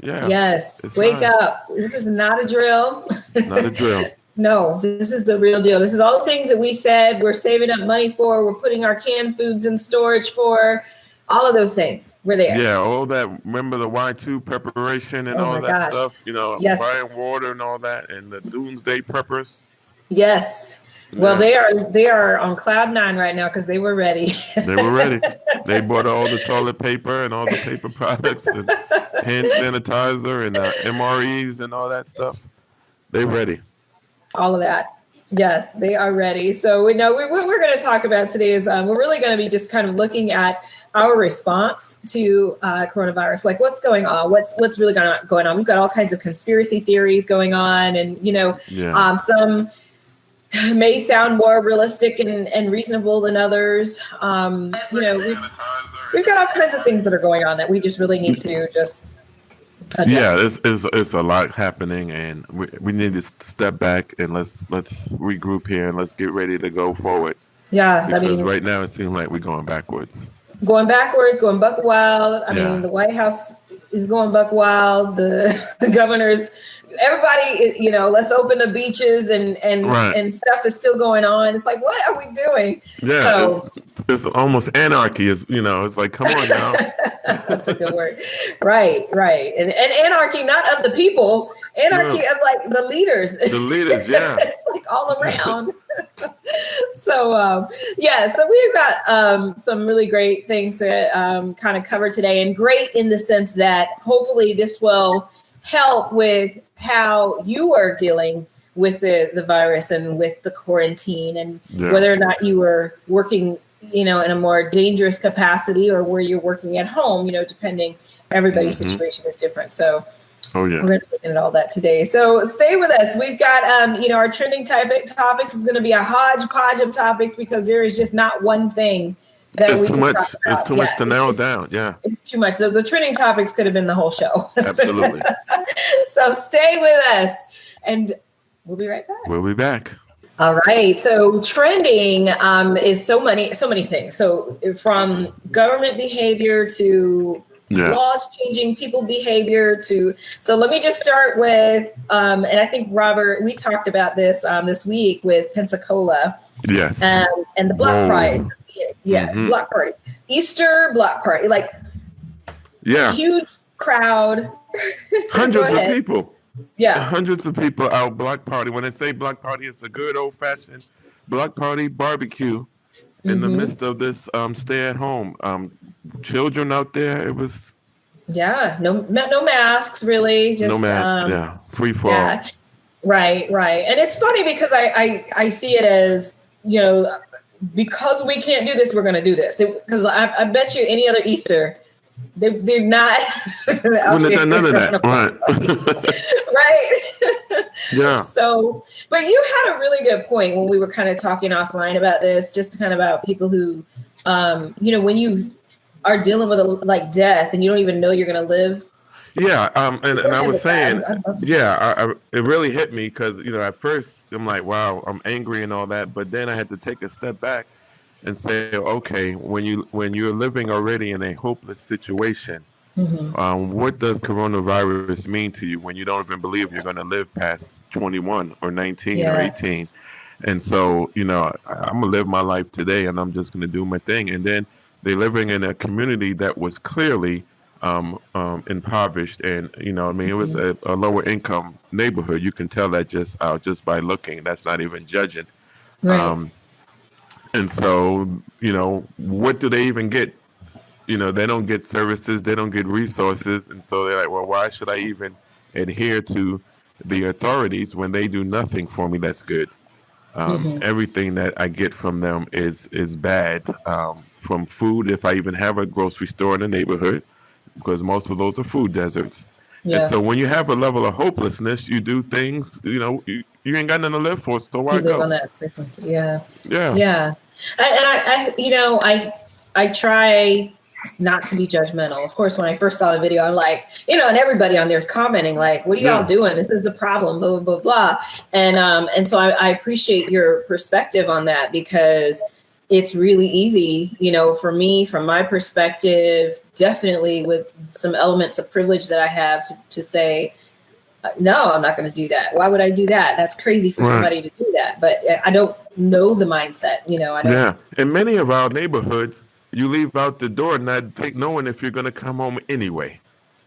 Yeah. Yes. It's Wake not. up. This is not a drill. Not a drill. No, this is the real deal. This is all the things that we said we're saving up money for. We're putting our canned foods in storage for. All of those things. We're there. Yeah, all that. Remember the Y2 preparation and Oh all my that gosh. stuff. Yes. Buying water and all that, and the doomsday preppers. Yes. Well, Yeah, they are on cloud nine right now because they were ready. they were ready. They bought all the toilet paper and all the paper products and hand sanitizer and MREs and all that stuff. They ready. All of that. Yes, they are ready. So we know what we're going to talk about today is we're really going to be just kind of looking at our response to coronavirus, like what's going on, what's really going on. We've got all kinds of conspiracy theories going on, and Yeah. some may sound more realistic and reasonable than others. We've got all kinds of things that are going on that we just really need to just address. Yeah, it's a lot happening, and we need to step back and let's regroup here and let's get ready to go forward. Yeah, Because right now it seems like we're going backwards. Going backwards, going buck wild. I Yeah. mean, the White House is going buck wild. The governors, everybody, let's open the beaches and Right. and stuff is still going on. It's like, what are we doing? Yeah, So it's almost anarchy. It's like, come on now. that's a good word. Right. And anarchy, not of the people, anarchy of like the leaders. The leaders, yeah. It's like all around. So we've got some really great things to kind of cover today, and great in the sense that hopefully this will help with how you are dealing with the virus and with the quarantine, and whether or not you were working, in a more dangerous capacity or where you're working at home, depending, everybody's situation is different. So Oh yeah. we're going to look at all that today. So stay with us. We've got, our trending topics is going to be a hodgepodge of topics because there is just not one thing that It's we too can much. talk about. It's too much to narrow down. Yeah. It's too much. So the trending topics could have been the whole show. Absolutely. So stay with us and we'll be right back. We'll be back. All right. So trending is so many things. So from government behavior to laws changing people behavior so let me just start with and I think Robert, we talked about this this week with Pensacola. Yes. And the Block Party. Yeah, Block Party. Easter Block Party. Like huge crowd. Hundreds of people. Yeah. Hundreds of people out block party. When they say block party, it's a good old fashioned block party barbecue in the midst of this stay at home. Children out there, it was no masks really. Just no masks, free for all. Yeah. Right. And it's funny because I see it as, because we can't do this, we're going to do this. Because I bet you any other Easter, they're not. None of that, right? Right. Yeah. So, but you had a really good point when we were kind of talking offline about this, just kind of about people who, when you are dealing with like death and you don't even know you're going to live. Yeah. And I was saying, it really hit me because, at first I'm like, wow, I'm angry and all that. But then I had to take a step back and say, okay, when you're living already in a hopeless situation, what does coronavirus mean to you when you don't even believe you're going to live past 21 or 19 or 18? And so, I'm going to live my life today and I'm just going to do my thing. And then they're living in a community that was clearly impoverished. And, it was a lower income neighborhood. You can tell that just by looking. That's not even judging. Right. And so, what do they even get? They don't get services, they don't get resources. And so they're like, well, why should I even adhere to the authorities when they do nothing for me that's good? Everything that I get from them is bad. From food, if I even have a grocery store in the neighborhood, because most of those are food deserts. Yeah. And so when you have a level of hopelessness, you do things, you ain't got nothing to live for, so why you live go? On that frequency. Yeah. Yeah. And I try not to be judgmental. Of course, when I first saw the video, I'm like, and everybody on there is commenting like, what are y'all doing? This is the problem, blah, blah, blah. And so I appreciate your perspective on that because it's really easy, for me, from my perspective, definitely with some elements of privilege that I have to say, no, I'm not going to do that. Why would I do that? That's crazy for somebody to do that. But I don't know the mindset, I don't. Yeah. In many of our neighborhoods, you leave out the door not knowing if you're going to come home anyway.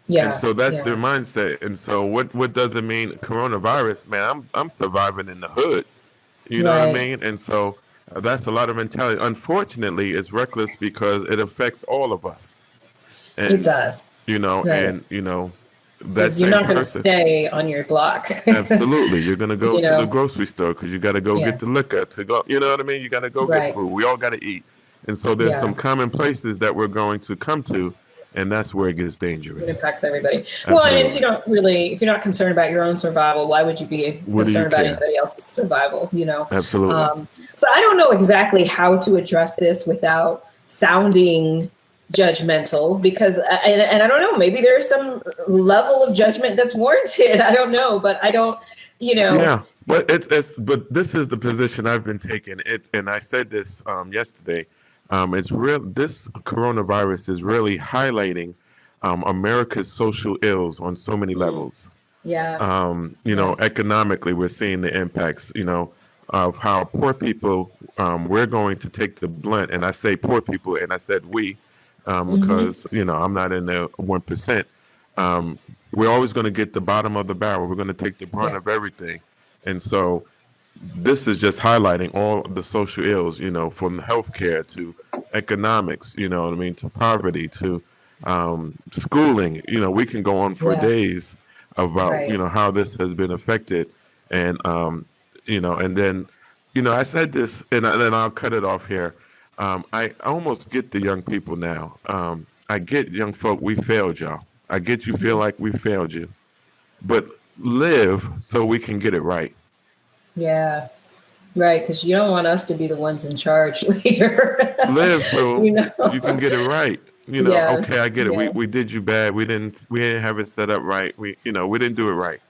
And Yeah. so that's their Yeah. mindset. And so what does it mean? Coronavirus, man, I'm surviving in the hood. You know what I Right. mean? And so that's a lot of mentality. Unfortunately, it's reckless because it affects all of us. It And does. Right. that Because you're same not going to person. stay on your block. Absolutely. You're going to go you to the know, grocery store because you got to go yeah. get the liquor to go. You know what I mean? You got to go get Right. food. We all got to eat. And so there's some Yeah. common places that we're going to come to, and that's where it gets It dangerous. impacts everybody. Well, and Absolutely. if you're not concerned about your own survival, why would you be What do you concerned about care? anybody else's survival? Absolutely. So I don't know exactly how to address this without sounding judgmental, because, and I don't know, maybe there's some level of judgment that's warranted. I don't know, but I don't, Yeah, but but this is the position I've been taking. And I said this yesterday. It's real. This coronavirus is really highlighting America's social ills on so many levels. Yeah. Economically, we're seeing the impacts. Of how poor people, we're going to take the blunt. And I say poor people, and I said we, Hmm. because I'm not in the 1%. Um, we're always going to get the bottom of the barrel. We're going to take the brunt Yeah. of everything. And so this is just highlighting all the social ills, from healthcare to economics, you know what I mean, to poverty, to schooling. We can go on for Yeah. days about, Right. how this has been affected. And, and then, I said this, and then I'll cut it off here. I almost get the young people now. I get young folk, we failed y'all. I get you feel like we failed you, but live so we can get it right. Yeah. Right. Because you don't want us to be the ones in charge later. Live so you you can know? get it right. Yeah. Okay, I get it. We Yeah. we did you bad. We didn't have it set up right. We didn't do it right.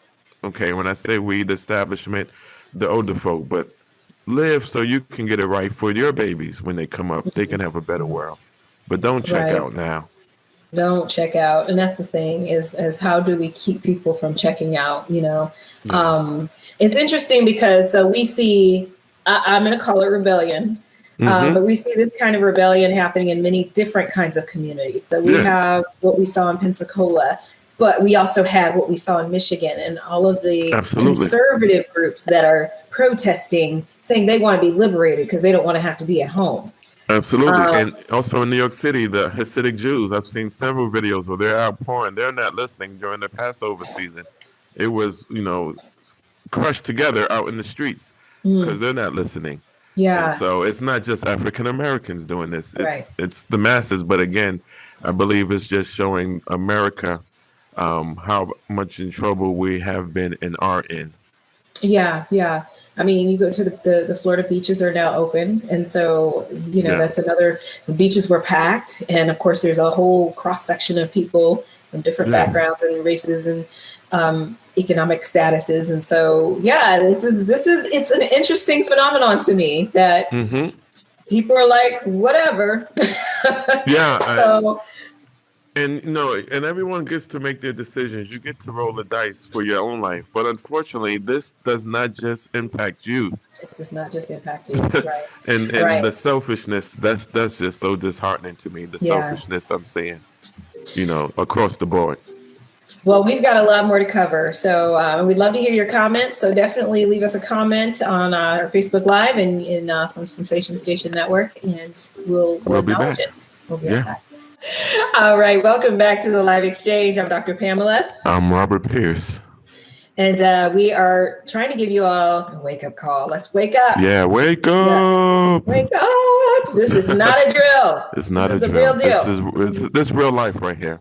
Okay, when I say we, the establishment, the older folk, but live so you can get it right for your babies when they come up. They can have a better world. But don't check Right. out now. Don't check out. And that's the thing is how do we keep people from checking out? Yeah. It's interesting because so we see, I'm going to call it rebellion. Mm-hmm. But we see this kind of rebellion happening in many different kinds of communities. So we Yes. have what we saw in Pensacola, but we also have what we saw in Michigan and all of the Absolutely. conservative groups that are protesting, saying they want to be liberated because they don't want to have to be at home. Absolutely. And also in New York City, the Hasidic Jews, I've seen several videos where they're outpouring. They're not listening during the Passover season. It was, crushed together out in the streets because they're not listening. And Yeah. so it's not just African Americans doing this. Right. It's the masses. But again, I believe it's just showing America how much in trouble we have been and are in. Yeah, yeah. I mean, you go to the Florida beaches are now open. And so, Yeah. that's another, the beaches were packed. And of course, there's a whole cross section of people from different Yes. backgrounds and races and economic statuses. And so, yeah, it's an interesting phenomenon to me that Mm-hmm. people are like, whatever. Yeah. So, And everyone gets to make their decisions. You get to roll the dice for your own life. But unfortunately, this does not just impact you. it's just not just impact you. Right. and Right. the selfishness, that's just so disheartening to me. The Yeah. selfishness I'm seeing, across the board. Well, we've got a lot more to cover. So we'd love to hear your comments. So definitely leave us a comment on our Facebook Live and in some Sensation Station Network, and we'll Be acknowledge back. it. We'll be Yeah. right back. All right. Welcome back to the Live Exchange. I'm Dr. Pamela. I'm Robert Pierce. And we are trying to give you all a wake-up call. Let's wake up. Yeah, wake Yes. up. Wake up. This is not a drill. It's not This a is the drill. real deal. This real life right here.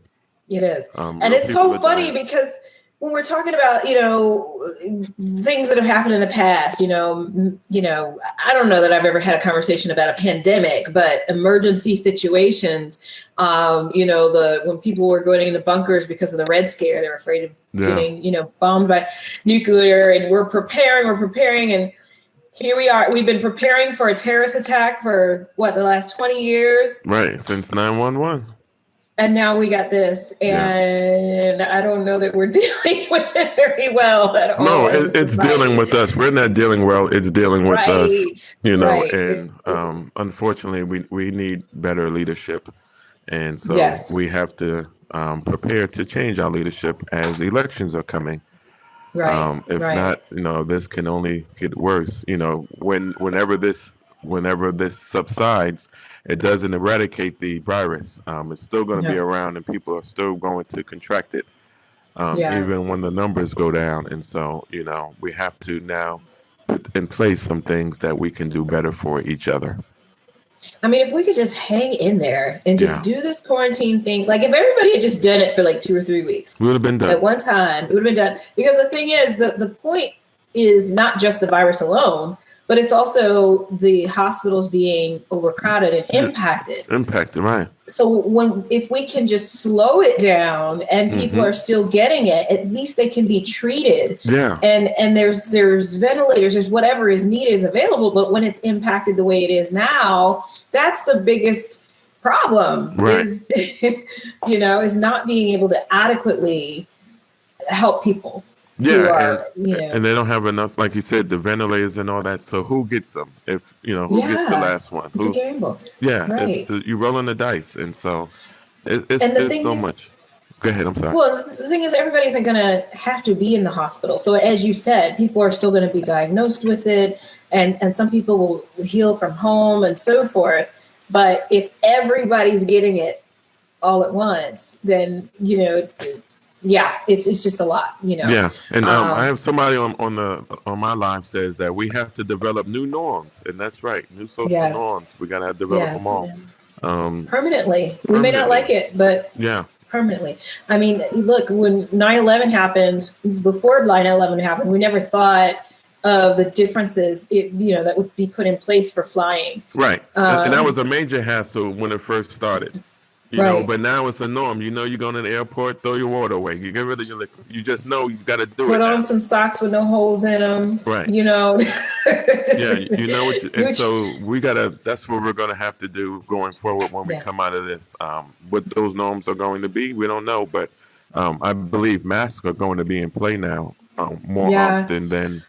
It is. And real it's people so are funny dying. because when we're talking about, things that have happened in the past, I don't know that I've ever had a conversation about a pandemic, but emergency situations, when people were going into bunkers because of the Red Scare, they were afraid of getting, bombed by nuclear, and we're preparing. here we are. We've been preparing for a terrorist attack for the last 20 years. Right, since 9/11. And now we got this, and I don't know that we're dealing with it very well at all. No, it's dealing with us. We're not dealing well. It's dealing with us, and unfortunately, we need better leadership. And so we have to prepare to change our leadership as elections are coming. If not, this can only get worse. Whenever this subsides, it doesn't eradicate the virus. It's still going to be around, and people are still going to contract it, even when the numbers go down. And so, we have to now put in place some things that we can do better for each other. I mean, if we could just hang in there and just do this quarantine thing, like if everybody had just done it for like 2 or 3 weeks, we would have been done at one time. It would have been done, because the thing is, the point is not just the virus alone, but it's also the hospitals being overcrowded and impacted. Impacted, right. So if we can just slow it down and people are still getting it, at least they can be treated. Yeah. And there's ventilators, there's whatever is needed is available. But when it's impacted the way it is now, that's the biggest problem. Right. Is not being able to adequately help people. Yeah, and they don't have enough, like you said, the ventilators and all that. So who gets them? If who gets the last one? It's a gamble. Yeah, right. You're rolling the dice, and so it's so much. Go ahead. I'm sorry. Well, the thing is, everybody's not going to have to be in the hospital. So as you said, people are still going to be diagnosed with it, and some people will heal from home and so forth. But if everybody's getting it all at once, then it's just a lot, Yeah, and I have somebody on my live says that we have to develop new norms, and that's right, new social norms. We gotta develop them all permanently. We may not like it, but permanently. I mean, look, when 9/11 happened, before 9/11 happened, we never thought of the differences, that would be put in place for flying. Right, and that was a major hassle when it first started. But now it's a norm. You're going to the airport, throw your water away. You get rid of your liquor. You just know you got to do it. Put on some socks with no holes in them. Right. And so that's what we're going to have to do going forward when we come out of this. What those norms are going to be, we don't know. But I believe masks are going to be in play now more often than,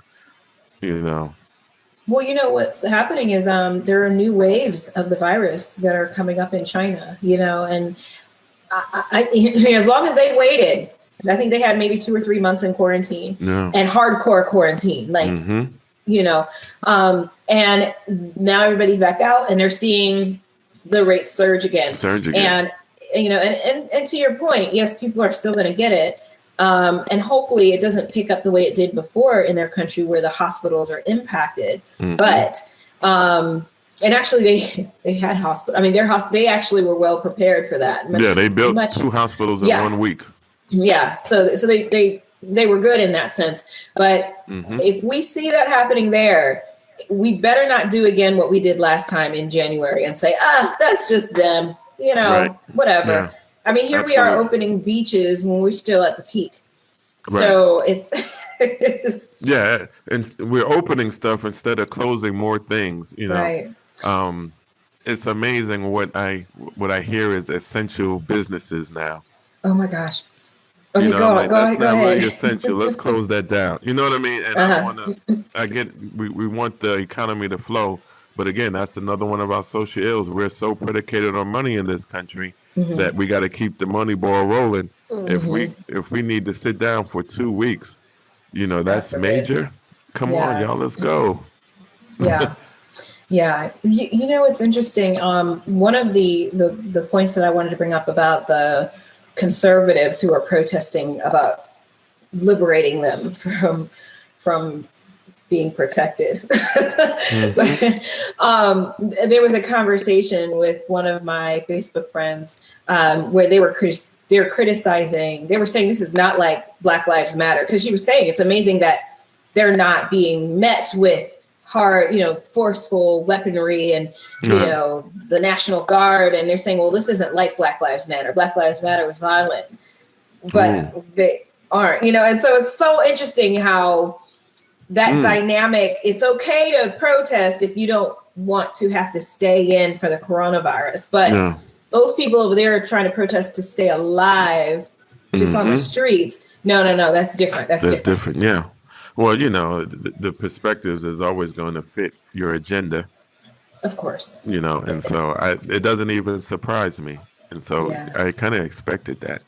Well, what's happening is there are new waves of the virus that are coming up in China, and I as long as they waited, I think they had maybe 2 or 3 months in quarantine and hardcore quarantine, like, and now everybody's back out and they're seeing the rates surge again. And, and to your point, yes, people are still going to get it. And hopefully it doesn't pick up the way it did before in their country where the hospitals are impacted. But, and actually they had hospital. I mean, they actually were well prepared for that. They built 2 hospitals in 1 week. Yeah. So they were good in that sense. But if we see that happening there, we better not do again what we did last time in January and say, that's just them, whatever. Yeah. I mean, here we are opening beaches when we're still at the peak. Right. So it's just... Yeah, and we're opening stuff instead of closing more things, Right. It's amazing what I hear is essential businesses now. Oh my gosh. Okay, go ahead. That's not really essential. Let's close that down. You know what I mean? And we want the economy to flow. But again, that's another one of our social ills. We're so predicated on money in this country that we got to keep the money ball rolling. If we need to sit down for 2 weeks, that's major. Come on, y'all, let's go. Yeah. Yeah. It's interesting. One of the points that I wanted to bring up about the conservatives who are protesting about liberating them from being protected. There was a conversation with one of my Facebook friends where they were criticizing. They were saying this is not like Black Lives Matter, because she was saying it's amazing that they're not being met with hard, forceful weaponry and the National Guard, and they're saying, well, this isn't like Black Lives Matter. Black Lives Matter was violent, but they aren't. And so it's so interesting how that dynamic. It's okay to protest if you don't want to have to stay in for the coronavirus. But those people over there are trying to protest to stay alive just on the streets. No, that's different. That's different. Yeah. Well, the perspectives is always going to fit your agenda. Of course. And so it doesn't even surprise me. And so I kind of expected that.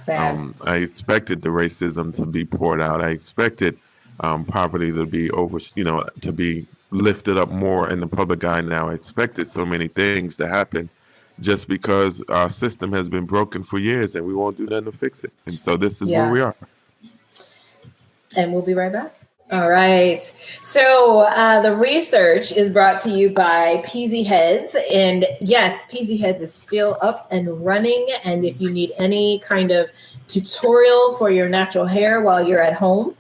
I expected the racism to be poured out. I expected poverty to be to be lifted up more in the public eye now. I expected so many things to happen just because our system has been broken for years and we won't do nothing to fix it. And so this is where we are. And we'll be right back. All right. So the research is brought to you by PZ Heads. And yes, PZ Heads is still up and running. And if you need any kind of tutorial for your natural hair while you're at home,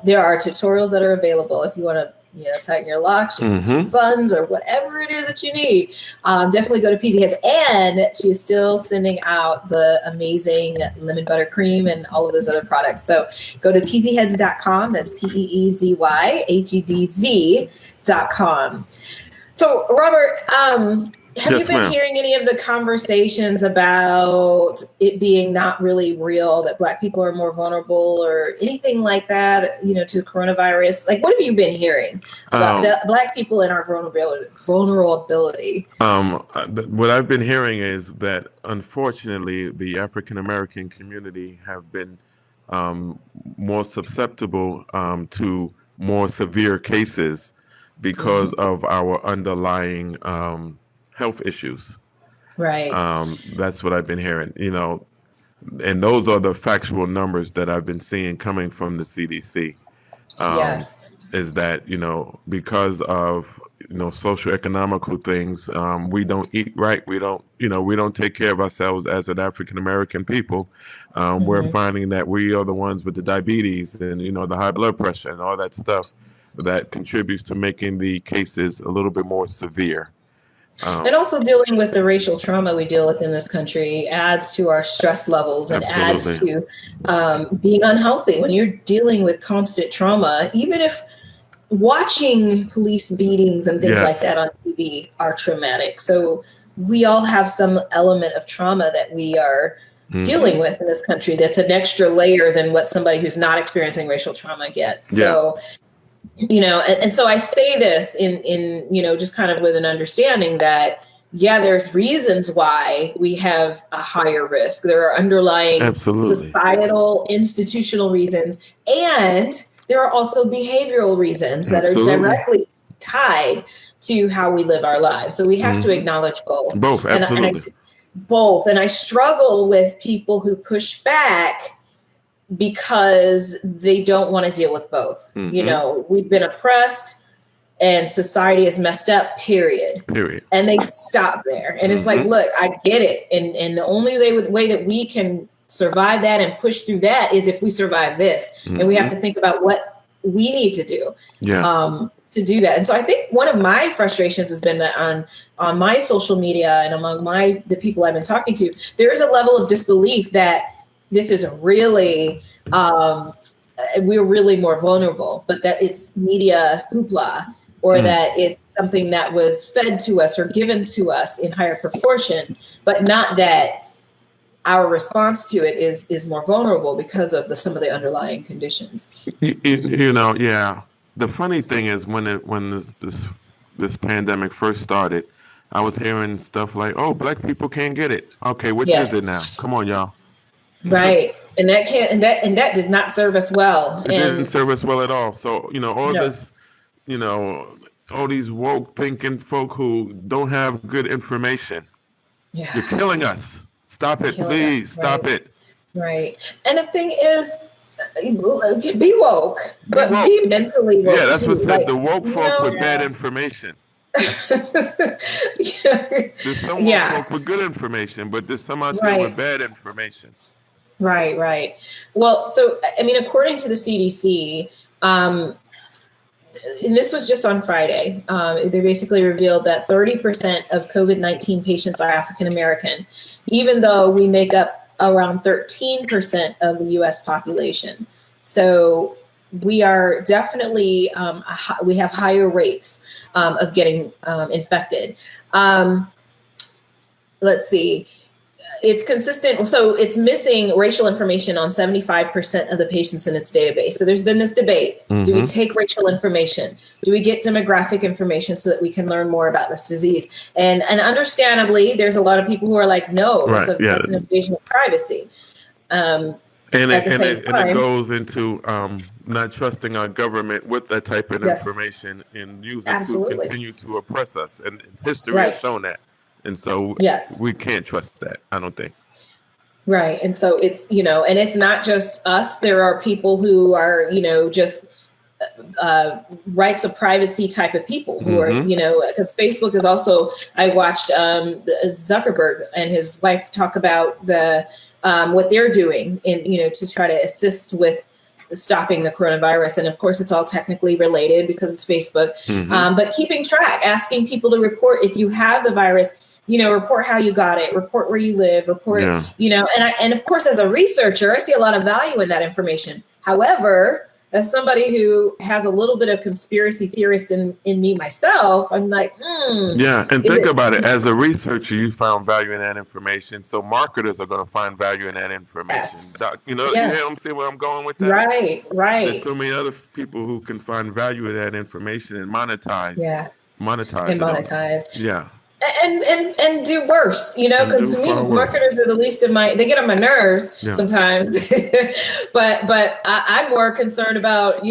there are tutorials that are available if you want to tighten your locks, buns, or whatever it is that you need. Definitely go to PZ Heads. And she is still sending out the amazing lemon butter cream and all of those other products. So go to pzheads.com. That's PEEZYHEDZ.com. So Robert, have you been hearing any of the conversations about it being not really real, that Black people are more vulnerable or anything like that, to coronavirus? Like, what have you been hearing about Black people and our vulnerability? What I've been hearing is that, unfortunately, the African-American community have been more susceptible to more severe cases because of our underlying health issues. Right. That's what I've been hearing, and those are the factual numbers that I've been seeing coming from the CDC. Yes. Is that, because of, socioeconomical things, we don't eat right. We don't take care of ourselves as an African-American people. We're finding that we are the ones with the diabetes and, the high blood pressure and all that stuff that contributes to making the cases a little bit more severe. And also dealing with the racial trauma we deal with in this country adds to our stress levels and adds to being unhealthy. When you're dealing with constant trauma, even if watching police beatings and things like that on TV are traumatic. So we all have some element of trauma that we are dealing with in this country that's an extra layer than what somebody who's not experiencing racial trauma gets. So and so I say this in just kind of with an understanding that, there's reasons why we have a higher risk. There are underlying societal, institutional reasons, and there are also behavioral reasons that are directly tied to how we live our lives. So we have to acknowledge both. Both, absolutely. And I struggle with people who push back because they don't want to deal with both. We've been oppressed and society is messed up, period. And they stop there. And it's like, look, I get it. And the only way that we can survive that and push through that is if we survive this. And we have to think about what we need to do to do that. And so I think one of my frustrations has been that on my social media and among the people I've been talking to, there is a level of disbelief that this is really, we're really more vulnerable, but that it's media hoopla, or that it's something that was fed to us or given to us in higher proportion, but not that our response to it is more vulnerable because of some of the underlying conditions. The funny thing is when this pandemic first started, I was hearing stuff like, "Oh, Black people can't get it." Okay, which is it now? Come on, y'all. Right. And that did not serve us well. It didn't serve us well at all. So, this, all these woke thinking folk who don't have good information. Yeah. You're killing us. Stop it, please. Stop it. Right. And the thing is, be woke, but be mentally woke. Yeah, that's what said the woke folk with bad information. There's some woke folk with good information, but there's some out there with bad information. Right. Well, so, according to the CDC, and this was just on Friday, they basically revealed that 30% of COVID-19 patients are African-American, even though we make up around 13% of the U.S. population. So we are definitely, we have higher rates of getting infected. Let's see. It's consistent. So it's missing racial information on 75% of the patients in its database. So there's been this debate. Do we take racial information? Do we get demographic information so that we can learn more about this disease? And understandably, there's a lot of people who are like, no, that's an invasion of privacy. And it goes into not trusting our government with that type of information and use it to continue to oppress us. And history has shown that. And so we can't trust that, I don't think. Right. And so it's, and it's not just us. There are people who are, just rights of privacy type of people who are, because Facebook is also, I watched Zuckerberg and his wife talk about what they're doing to try to assist with stopping the coronavirus. And of course, it's all technically related because it's Facebook, but keeping track, asking people to report if you have the virus, report how you got it, report where you live, report, and of course, as a researcher, I see a lot of value in that information. However, as somebody who has a little bit of conspiracy theorist in me myself, I'm like, yeah. And think about it. As a researcher, you found value in that information. So marketers are going to find value in that information. Yes. You know what I'm saying, where I'm going with that? Right. There's so many other people who can find value in that information and monetize. Yeah. Monetize. Yeah. And do worse, because marketers are the least of they get on my nerves sometimes, but I'm more concerned about,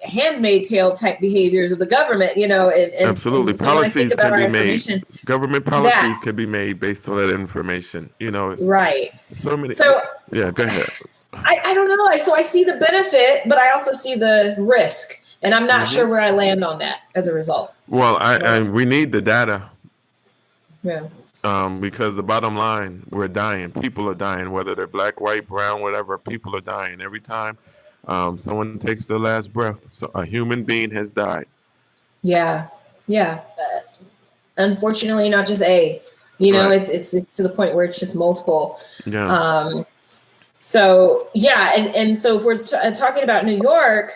handmaid tale type behaviors of the government, and absolutely. so policies can be made. Government policies can be made based on that information, right. So many. So yeah, go ahead. I don't know. So I see the benefit, but I also see the risk, and I'm not sure where I land on that as a result. Well, we need the data. Yeah. Because the bottom line, we're dying. People are dying, whether they're black, white, brown, whatever. People are dying every time someone takes their last breath. So a human being has died. Yeah. Unfortunately, not just a. It's to the point where it's just multiple. Yeah. So yeah, and so if we're talking about New York,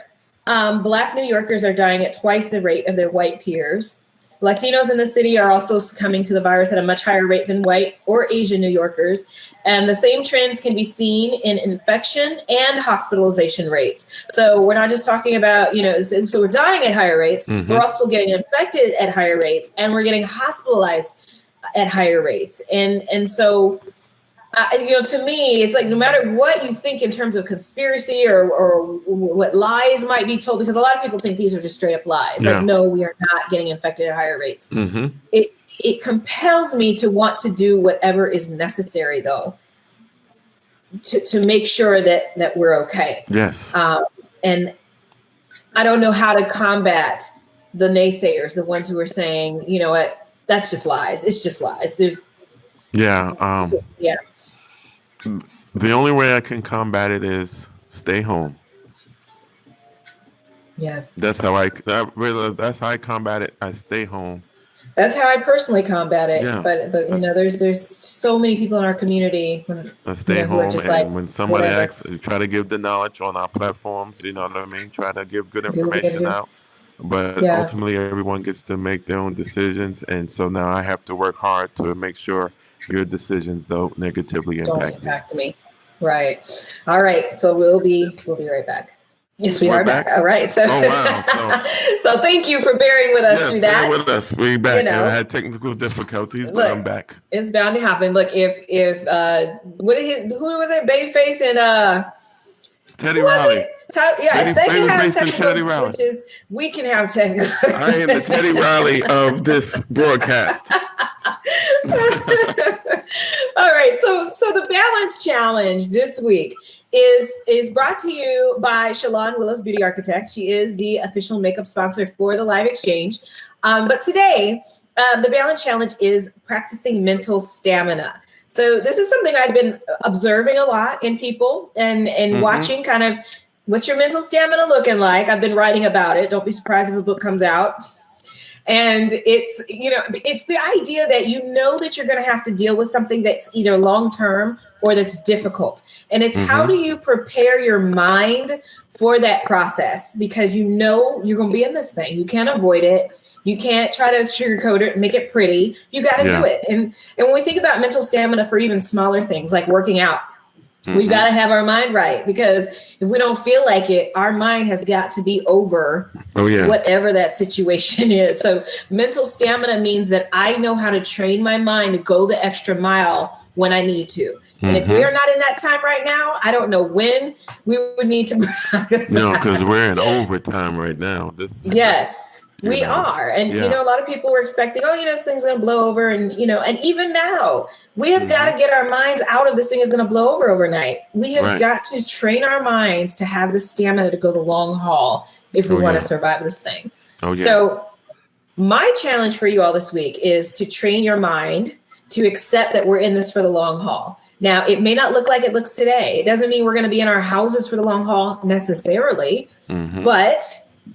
Black New Yorkers are dying at twice the rate of their white peers. Latinos in the city are also succumbing to the virus at a much higher rate than white or Asian New Yorkers. And the same trends can be seen in infection and hospitalization rates. So we're not just talking about, so we're dying at higher rates. We're also getting infected at higher rates, and we're getting hospitalized at higher rates. And so, to me, it's like no matter what you think in terms of conspiracy or what lies might be told, because a lot of people think these are just straight up lies. Yeah. Like, no, we are not getting infected at higher rates. It compels me to want to do whatever is necessary, though, to make sure that we're okay. Yes. And I don't know how to combat the naysayers, the ones who are saying, you know what, that's just lies. It's just lies. Yeah. The only way I can combat it is stay home. Yeah. That's how I realize. That's how I combat it. I stay home. That's how I personally combat it. Yeah. But there's so many people in our community. I stay home, and when somebody asks, try to give the knowledge on our platforms. You know what I mean? Try to give good information out. But ultimately, everyone gets to make their own decisions, and so now I have to work hard to make sure your decisions don't negatively impact me. Right. All right. So we'll be right back. Yes, we are back. All right. So, so thank you for bearing with us through that. Bear with us. We're back. I had technical difficulties, but I'm back. It's bound to happen. Look, if who was it? Babyface and Teddy Riley. If they can have technical glitches, we can have technical. I am the Teddy Riley of this broadcast. All right. So the balance challenge this week is brought to you by Shalon Willis Beauty Architect. She is the official makeup sponsor for the live exchange. But today, the balance challenge is practicing mental stamina. So this is something I've been observing a lot in people and watching kind of what's your mental stamina looking like. I've been writing about it. Don't be surprised if a book comes out. And it's the idea that that you're going to have to deal with something that's either long-term, or that's difficult. And it's how Mm-hmm. do you prepare your mind for that process? Because you know you're going to be in this thing. You can't avoid it. You can't try to sugarcoat it and make it pretty. You got to do Yeah. it. And when we think about mental stamina for even smaller things like working out, we've Mm-hmm. got to have our mind right, because if we don't feel like it, our mind has got to be over Oh yeah. whatever that situation is. So mental stamina means that I know how to train my mind to go the extra mile when I need to. And if we are Mm-hmm. not in that time right now, I don't know when we would need to practice No, that. because we're in overtime right now. This, Yes, you we know, are. And, yeah. a lot of people were expecting, oh, this thing's going to blow over. And, and even now, we have got Mm-hmm. to get our minds out of this thing is going to blow over overnight. We have Right. got to train our minds to have the stamina to go the long haul if we Oh want to yeah. survive this thing. Oh yeah. So my challenge for you all this week is to train your mind to accept that we're in this for the long haul. Now, it may not look like it looks today. It doesn't mean we're going to be in our houses for the long haul necessarily, Mm-hmm. but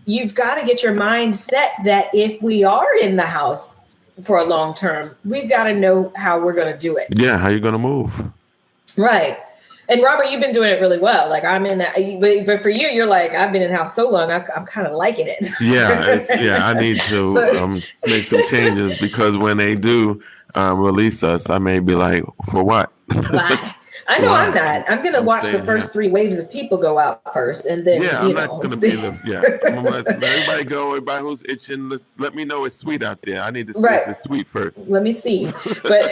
you've got to get your mind set that if we are in the house for a long term, we've got to know how we're going to do it. Yeah. How you gonna move? Right. And Robert, you've been doing it really well. Like I'm in that, but for you, you're like, I've been in the house so long, I'm kind of liking it. Yeah. I need to make some changes because when they do release us, I may be like, for what? Why? I know I'm Why? not. I'm going to watch the staying first here. 3 waves of people go out first. And then, Yeah, I'm not gonna be the. Yeah, I'm gonna let everybody go. Everybody who's itching, let me know it's sweet out there. I need to see Right. if it's sweet first. Let me see. But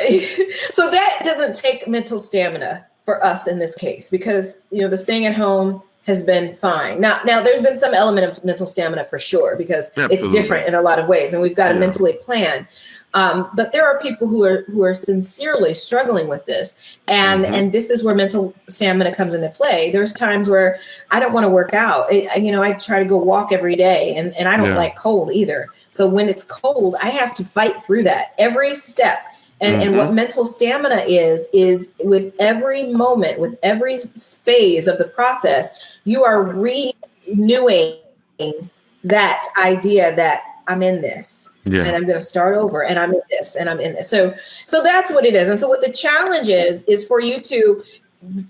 so that doesn't take mental stamina for us in this case, because, the staying at home has been fine. Now there's been some element of mental stamina for sure, because Absolutely. it's different in a lot of ways, and we've got to mentally plan. But there are people who are sincerely struggling with this, and this is where mental stamina comes into play. There's times where I don't want to work out. I try to go walk every day, and I don't like cold either. So when it's cold, I have to fight through that every step. And what mental stamina is with every moment, with every phase of the process, you are renewing that idea that I'm in this. Yeah. And I'm going to start over, and I'm in this, and I'm in this. So that's what it is. And so what the challenge is for you to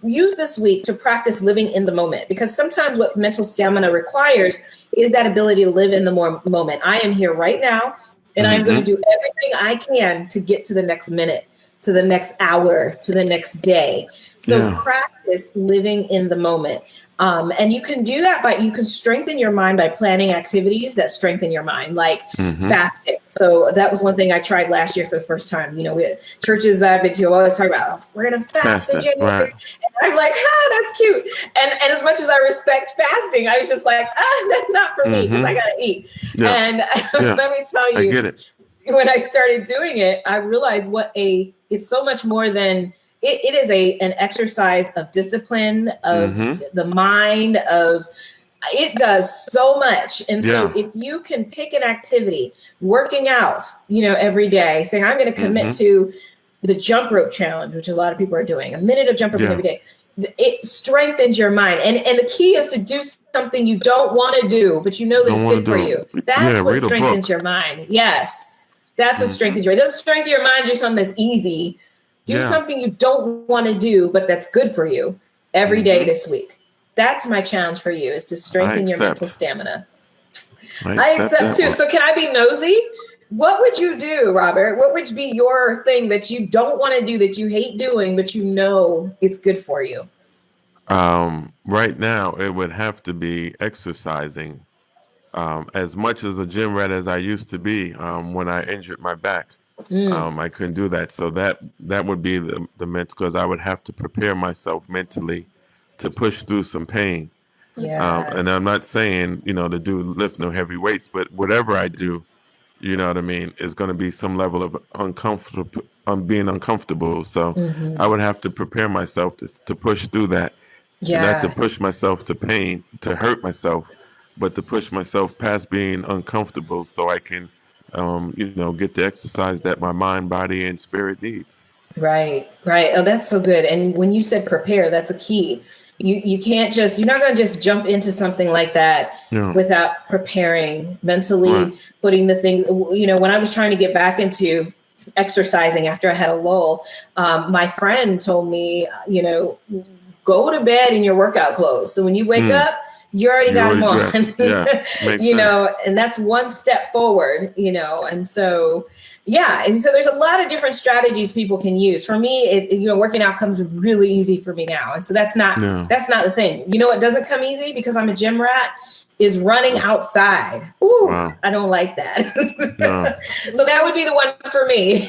use this week to practice living in the moment, because sometimes what mental stamina requires is that ability to live in the moment. I am here right now, and I'm going to do everything I can to get to the next minute, to the next hour, to the next day. So practice living in the moment. And you can do that you can strengthen your mind by planning activities that strengthen your mind, like fasting. So that was one thing I tried last year for the first time. We had churches that I've been to always talk about, we're going to fast in January. Right. And I'm like, that's cute. And as much as I respect fasting, I was just like, that's not for me, because I got to eat. Yeah. And let me tell you, I get it. When I started doing it, I realized it's so much more than it is an exercise of discipline, of the mind, it does so much. And so if you can pick an activity, working out, every day, saying, I'm going to commit to the jump rope challenge, which a lot of people are doing, a minute of jump rope every day, it strengthens your mind. And the key is to do something you don't want to do, but that it's good for you. That's what strengthens your mind. Yes. That's what strengthens your mind. It doesn't strengthen your mind to do something that's easy. Do something you don't want to do, but that's good for you every day this week. That's my challenge for you, is to strengthen your mental stamina. I accept too. So can I be nosy? What would you do, Robert? What would be your thing that you don't want to do, that you hate doing, but it's good for you? Right now, it would have to be exercising. As much as a gym rat as I used to be, when I injured my back. I couldn't do that. So that would be the mental, because I would have to prepare myself mentally to push through some pain. Yeah. And I'm not saying, to lift no heavy weights, but whatever I do, you know what I mean, is going to be some level of being uncomfortable. So I would have to prepare myself to push through that. Yeah. Not to push myself to pain, to hurt myself, but to push myself past being uncomfortable so I can get the exercise that my mind, body, and spirit needs. Right. Oh, that's so good. And when you said prepare, that's a key. You can't you're not going to just jump into something like that without preparing mentally, putting the things, when I was trying to get back into exercising after I had a lull, my friend told me, go to bed in your workout clothes. So when you wake up, you already got them on. Yeah, makes sense. And that's one step forward, and so, yeah. And so there's a lot of different strategies people can use. For me, working out comes really easy for me now. And so that's not the thing. What doesn't come easy, because I'm a gym rat, is running outside. Ooh, wow. I don't like that. No. So that would be the one for me.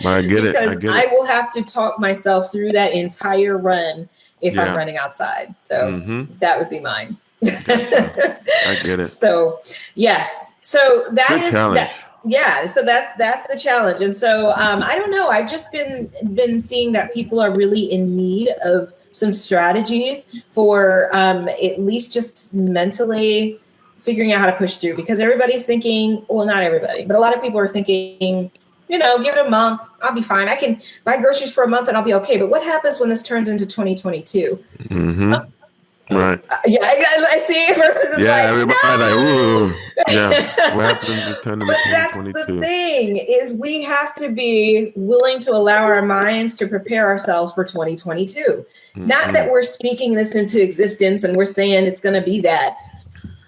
I get it. I will have to talk myself through that entire run if I'm running outside. So that would be mine. I get it. So yes. So that Good is challenge. that. Yeah. So that's the challenge. And so I don't know. I've just been seeing that people are really in need of some strategies for at least just mentally figuring out how to push through, because everybody's thinking, well, not everybody, but a lot of people are thinking, give it a month, I'll be fine. I can buy groceries for a month and I'll be okay. But what happens when this turns into 2022? Right. I see it versus everybody no! like, ooh. Yeah. What happens if it turns into 2022? That's the thing, is we have to be willing to allow our minds to prepare ourselves for 2022. Not that we're speaking this into existence and we're saying it's going to be that.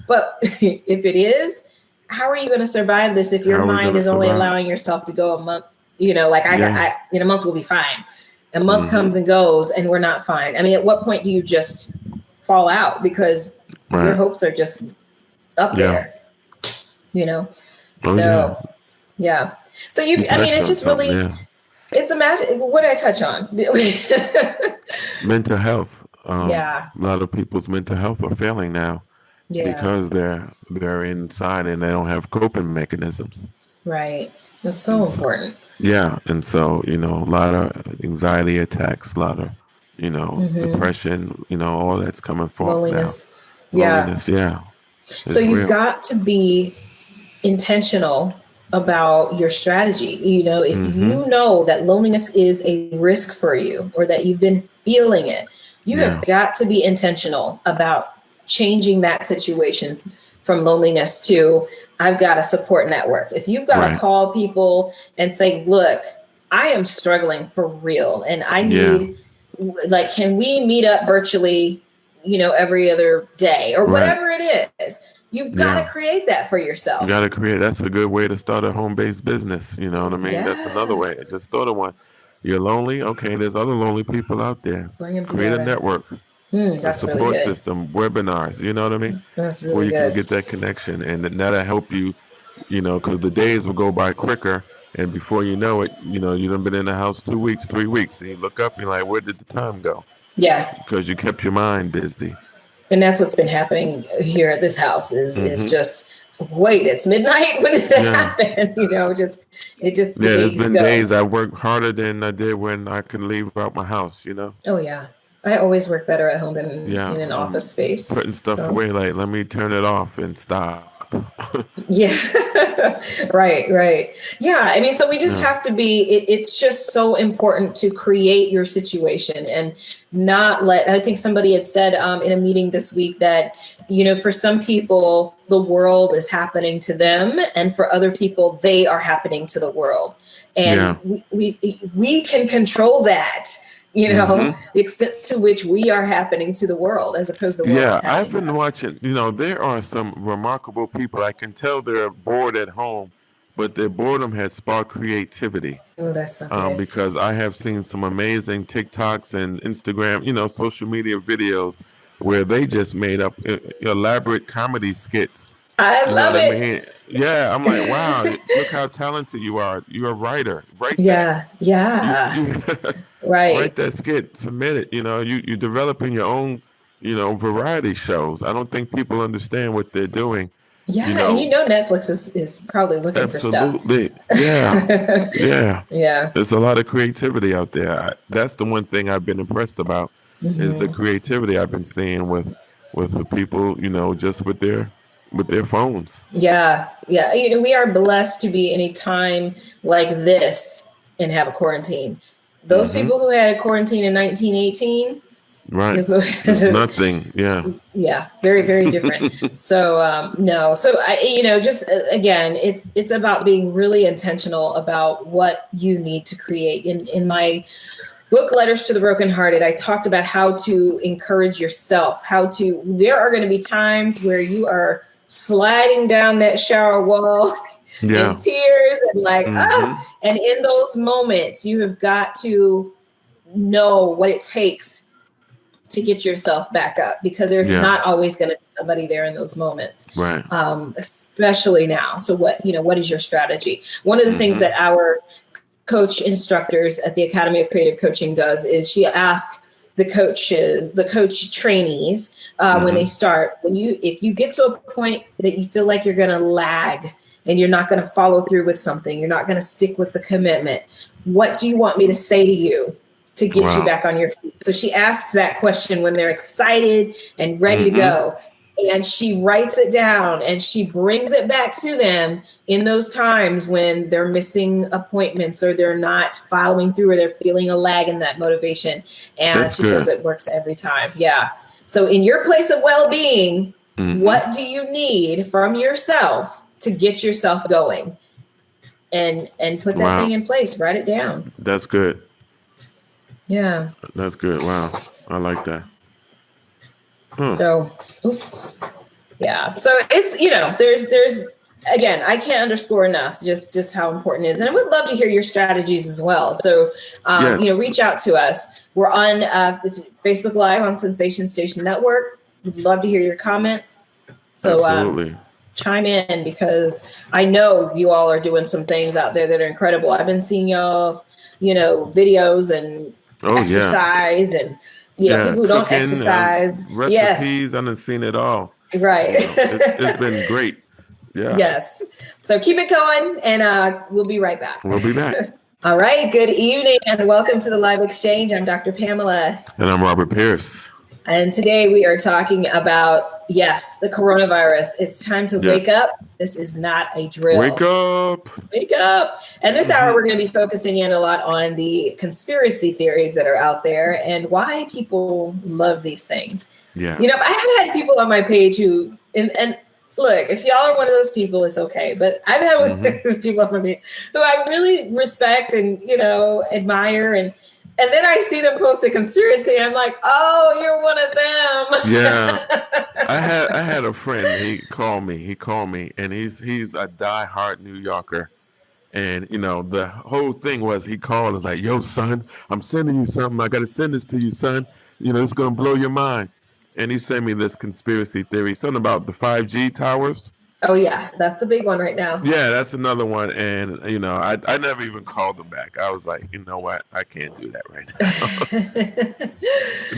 But if it is, how are you going to survive this if your mind is only allowing yourself to go a month? In a month we'll be fine. A month comes and goes and we're not fine. I mean, at what point do you just fall out because your hopes are just up there? So it's just really, it's a magic. What did I touch on? Mental health. A lot of people's mental health are failing now because they're inside and they don't have coping mechanisms. Right. That's so important. Yeah. And so, a lot of anxiety attacks, a lot of, depression, all that's coming forth loneliness. Now. Loneliness. Yeah. So you've got to be intentional about your strategy. If you know that loneliness is a risk for you, or that you've been feeling it, you have got to be intentional about changing that situation from loneliness to, I've got a support network. If you've got to call people and say, look, I am struggling for real, and I need, can we meet up virtually, every other day or whatever it is? You've got to create that for yourself. You got to create. That's a good way to start a home-based business. You know what I mean? Yeah. That's another way. Just thought of one. You're lonely. Okay, there's other lonely people out there. Create a network, a support system, webinars. You know what I mean? That's really where you good. can get that connection, and that'll help you. Because the days will go by quicker, and before you know it, you done been in the house 2 weeks, 3 weeks, and you look up and you're like, where did the time go? Yeah. Because you kept your mind busy. And that's what's been happening here at this house is just, wait, it's midnight? When did that happen? There's been days I work harder than I did when I could leave out my house, Oh, yeah. I always work better at home than in an office space. Putting stuff away, like, let me turn it off and stop. Yeah. Right. Yeah. I mean, so we just have to be, it's just so important to create your situation and not I think somebody had said in a meeting this week that, for some people, the world is happening to them, and for other people, they are happening to the world. And we can control that. The extent to which we are happening to the world as opposed to the world. Yeah, I've been watching, there are some remarkable people. I can tell they're bored at home, but their boredom has sparked creativity. Oh, that's so good. Because I have seen some amazing TikToks and Instagram, social media videos where they just made up elaborate comedy skits. I love it. Yeah, I'm like, wow, look how talented you are. You're a writer. Write that. Yeah. Right. Write that skit, submit it. You're developing your own, variety shows. I don't think people understand what they're doing. Yeah, and Netflix is probably looking for stuff. Absolutely. Yeah. Yeah. There's a lot of creativity out there. That's the one thing I've been impressed about is the creativity I've been seeing with the people, just with their phones. Yeah. We are blessed to be in a time like this and have a quarantine. Those people who had a quarantine in 1918, Right. It's nothing. Yeah. Yeah, very, very different. So no, so I, just again, it's about being really intentional about what you need to create. In my book, Letters to the Brokenhearted, I talked about how to encourage yourself. There are going to be times where you are sliding down that shower wall Yeah. in tears and like, Mm-hmm. and in those moments, you have got to know what it takes to get yourself back up, because there's not always going to be somebody there in those moments, right? Especially now. So what is your strategy? One of the things that our coach instructors at the Academy of Creative Coaching does is she asks the coach trainees, when they start, if you get to a point that you feel like you're going to lag and you're not going to follow through with something, you're not going to stick with the commitment, what do you want me to say to you to get you back on your feet? So she asks that question when they're excited and ready to go. And she writes it down and she brings it back to them in those times when they're missing appointments or they're not following through or they're feeling a lag in that motivation. And she says it works every time. Yeah. So in your place of well-being, what do you need from yourself to get yourself going? And put that thing in place. Write it down. That's good. Yeah. That's good. Wow. I like that. So, yeah. So it's, there's, again, I can't underscore enough just how important it is. And I would love to hear your strategies as well. So, reach out to us. We're on Facebook Live on Sensation Station Network. We'd love to hear your comments. So, absolutely. Chime in, because I know you all are doing some things out there that are incredible. I've been seeing y'all, videos and exercise and people who don't exercise. Recipes, I done seen it all. Right. It's been great. Yeah. Yes. So keep it going, and we'll be right back. We'll be back. All right. Good evening and welcome to the Live Exchange. I'm Dr. Pamela. And I'm Robert Pierce. And today we are talking about, the coronavirus. It's time to wake up. This is not a drill. Wake up. Wake up. And this hour, we're going to be focusing in a lot on the conspiracy theories that are out there and why people love these things. Yeah. I have had people on my page who, and look, if y'all are one of those people, it's okay. But I've had people on my page who I really respect and, admire, and then I see them post a conspiracy, and I'm like, oh, you're one of them. Yeah. I had a friend, he called me, and he's a diehard New Yorker. And, the whole thing was he called and was like, yo, son, I'm sending you something. I got to send this to you, son. It's going to blow your mind. And he sent me this conspiracy theory, something about the 5G towers. Oh, yeah. That's the big one right now. Yeah, that's another one. And, I never even called him back. I was like, you know what? I can't do that right now.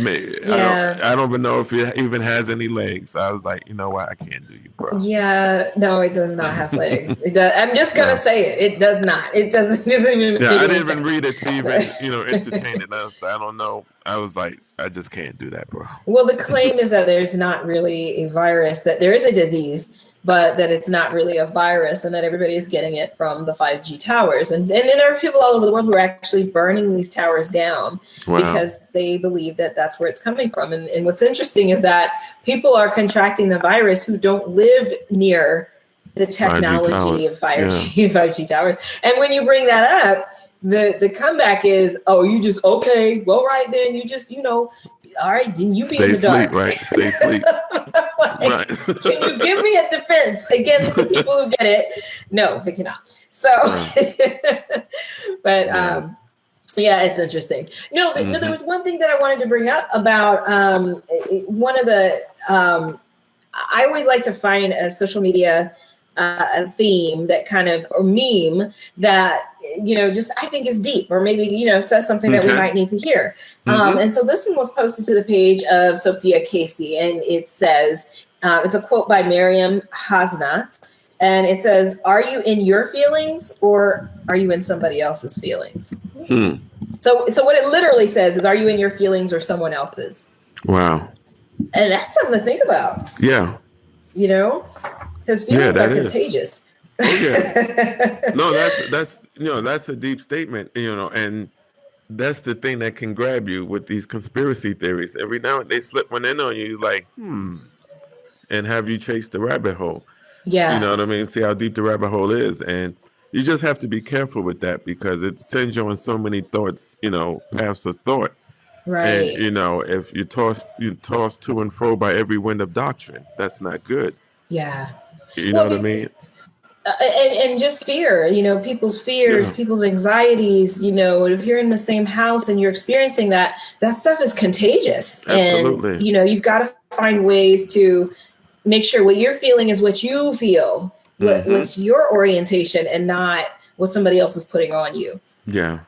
Maybe, I don't even know if it even has any legs. I was like, you know what? I can't do you, bro. Yeah, no, it does not have legs. It does. I'm just going to say it. It does not. It doesn't even. Yeah, I didn't even read it to even, entertain it. I don't know. I was like, I just can't do that, bro. Well, the claim is that there's not really a virus, that there is a disease, but that it's not really a virus, and that everybody is getting it from the 5G towers. And there are people all over the world who are actually burning these towers down because they believe that that's where it's coming from. And what's interesting is that people are contracting the virus who don't live near the technology of 5G towers. And when you bring that up, the comeback is, oh, you just, okay, well, right then, you just, all right, then you be in the dark. Right? Stay asleep. Right. Can you give me a defense against the people who get it? No, they cannot. So, but it's interesting. There was one thing that I wanted to bring up about one of the, I always like to find a social media a theme that kind of, or meme that, just I think is deep, or maybe, says something that we might need to hear. And so this one was posted to the page of Sophia Casey, and it says, it's a quote by Miriam Hasna, and it says, "Are you in your feelings, or are you in somebody else's feelings?" So what it literally says is, are you in your feelings or someone else's? Wow. And that's something to think about. Yeah. Because feelings are contagious. Oh, yeah. No, that's a deep statement, and that's the thing that can grab you with these conspiracy theories. Every now and they slip one in on you, like, and have you chase the rabbit hole. You know Yeah. what I mean? See how deep the rabbit hole is. And you just have to be careful with that because it sends you on so many thoughts, paths of thought. And Right. if you toss to and fro by every wind of doctrine, that's not good. Yeah. You know Well, what I mean? and just fear, people's fears, Yeah, people's anxieties, if you're in the same house and you're experiencing that stuff is contagious. And, absolutely. you've got to find ways to make sure what you're feeling is what you feel, Hmm. what's your orientation and not what somebody else is putting on you. Yeah,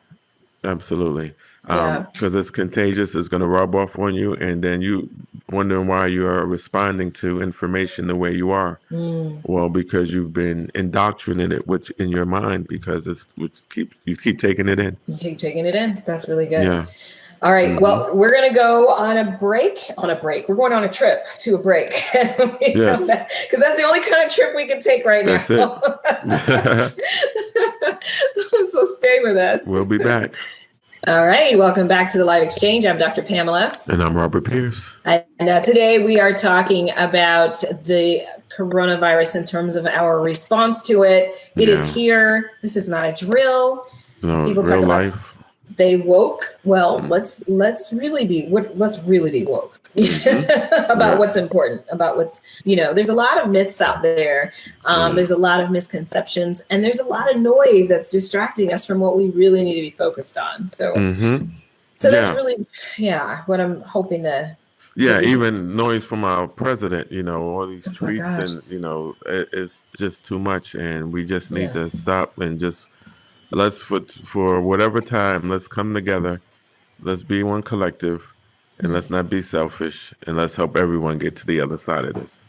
absolutely. Yeah. Because it's contagious, it's going to rub off on you, and then you wondering why you are responding to information the way you are. Mm. Well, because you've been indoctrinated which in your mind because you keep taking it in. You keep taking it in. That's really good. Yeah. All right. Hmm. Well, we're going to go on a break. We're going on a trip to a break. Because Yes. that's the only kind of trip we can take right now. That's it. So stay with us. We'll be back. All right. Welcome back to the Live Exchange. I'm Dr. Pamela. And I'm Robert Pierce. And today we are talking about the coronavirus in terms of our response to it. It is here. This is not a drill. No, People real talk about life. they woke. Well, let's really be woke about what's important, about what's, there's a lot of myths out there. There's a lot of misconceptions, and there's a lot of noise that's distracting us from what we really need to be focused on. So, that's really, what I'm hoping to. Yeah, even noise from our president, all these tweets and, it's just too much. And we just need to stop and just let's for whatever time, let's come together. Let's be one collective and let's not be selfish and let's help everyone get to the other side of this.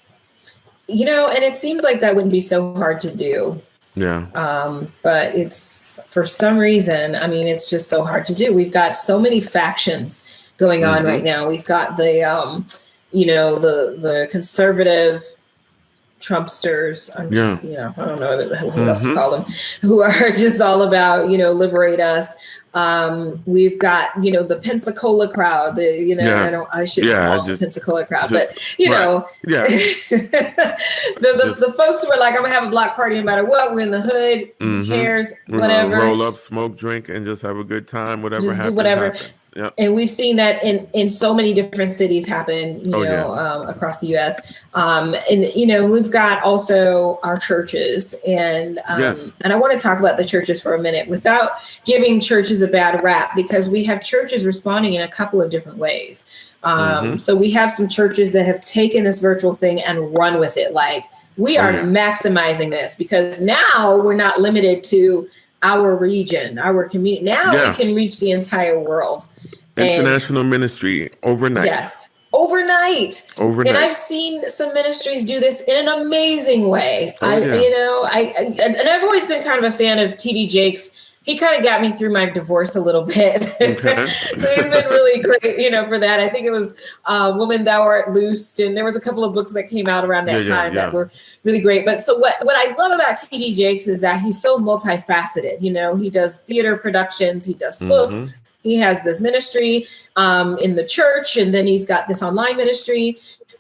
And it seems like that wouldn't be so hard to do. Yeah. But it's for some reason, it's just so hard to do. We've got so many factions going on right now. We've got the, the conservative Trumpsters. I don't know who else to call them, who are just all about, liberate us. We've got, the Pensacola crowd, I shouldn't call them the Pensacola crowd, but the folks who are like, I'm gonna have a block party no matter what. We're in the hood. Who cares? Whatever. Roll up, smoke, drink, and just have a good time. Whatever just happens, do whatever. Happens. Yep. And we've seen that in so many different cities happen, across the U.S. And we've got also our churches, and and I want to talk about the churches for a minute without giving churches a bad rap, because we have churches responding in a couple of different ways. So we have some churches that have taken this virtual thing and run with it, like we are maximizing this, because now we're not limited to our region, our community. Now we can reach the entire world. International ministry overnight. Yes, overnight. And I've seen some ministries do this in an amazing way. And I've always been kind of a fan of TD Jakes. He kind of got me through my divorce a little bit. Okay. So he's been really great, for that. I think it was Woman Thou Art Loosed. And there was a couple of books that came out around that time that were really great. But so what I love about TD Jakes is that he's so multifaceted. He does theater productions, he does books, he has this ministry in the church, and then he's got this online ministry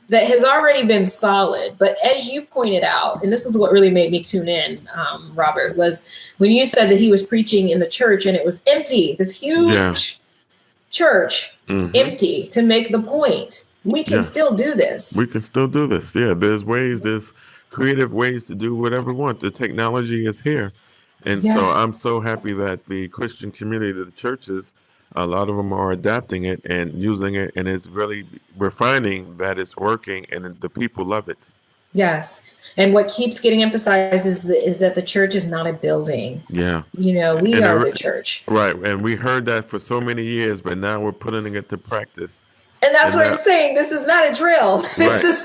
that has already been solid. But as you pointed out, and this is what really made me tune in, Robert, was when you said that he was preaching in the church and it was empty, this huge church, empty, to make the point. We can still do this. We can still do this. Yeah, there's creative ways to do whatever we want. The technology is here. And so I'm so happy that the Christian community, the churches, a lot of them are adapting it and using it, and we're finding that it's working, and the people love it. Yes, and what keeps getting emphasized is that the church is not a building. Yeah, we are the church. Right, and we heard that for so many years, but now we're putting it to practice. And that's what I'm saying. This is not a drill. Right. This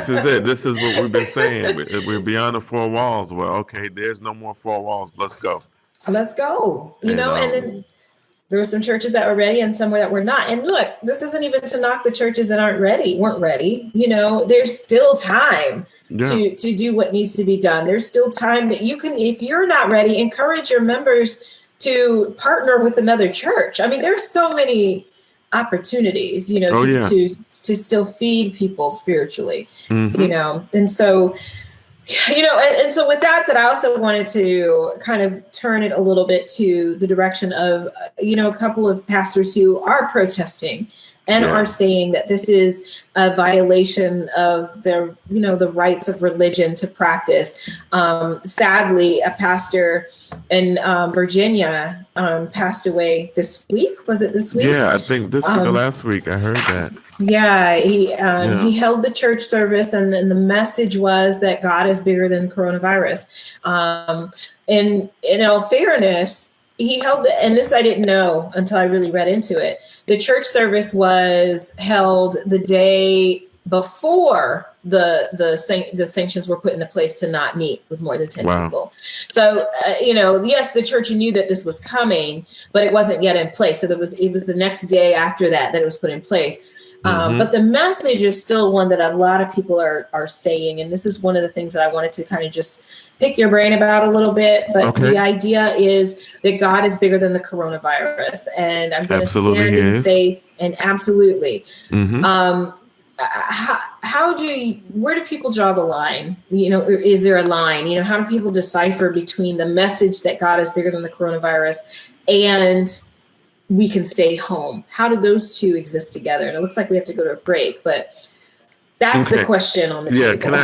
is it. This is what we've been saying. We're beyond the four walls. Well, okay, there's no more four walls. Let's go. Let's go. And then there were some churches that were ready and some that were not. And look, this isn't even to knock the churches that weren't ready. There's still time to do what needs to be done. There's still time that you can, if you're not ready, encourage your members to partner with another church. I mean, there's so many opportunities, Oh yeah. to still feed people spiritually, Mm-hmm. and so, and so with that said, I also wanted to kind of turn it a little bit to the direction of, a couple of pastors who are protesting and are Yeah. saying that this is a violation of their, the rights of religion to practice. Sadly, a pastor in Virginia passed away this week. Was it this week? Yeah, I think this week or last week I heard that. Yeah, Yeah. he held the church service, and then the message was that God is bigger than coronavirus. And in all fairness, he held and this I didn't know until I really read into it. The church service was held the day before the sanctions were put into place to not meet with more than 10 Wow. people. So yes, the church knew that this was coming, but it wasn't yet in place. So it was the next day after that it was put in place. But the message is still one that a lot of people are saying, and this is one of the things that I wanted to kind of just pick your brain about a little bit. But the idea is that God is bigger than the coronavirus, and I'm going to stand in faith. And absolutely, where do people draw the line? Is there a line? How do people decipher between the message that God is bigger than the coronavirus and we can stay home? How do those two exist together? And it looks like we have to go to a break, but that's the question on the table. Yeah, can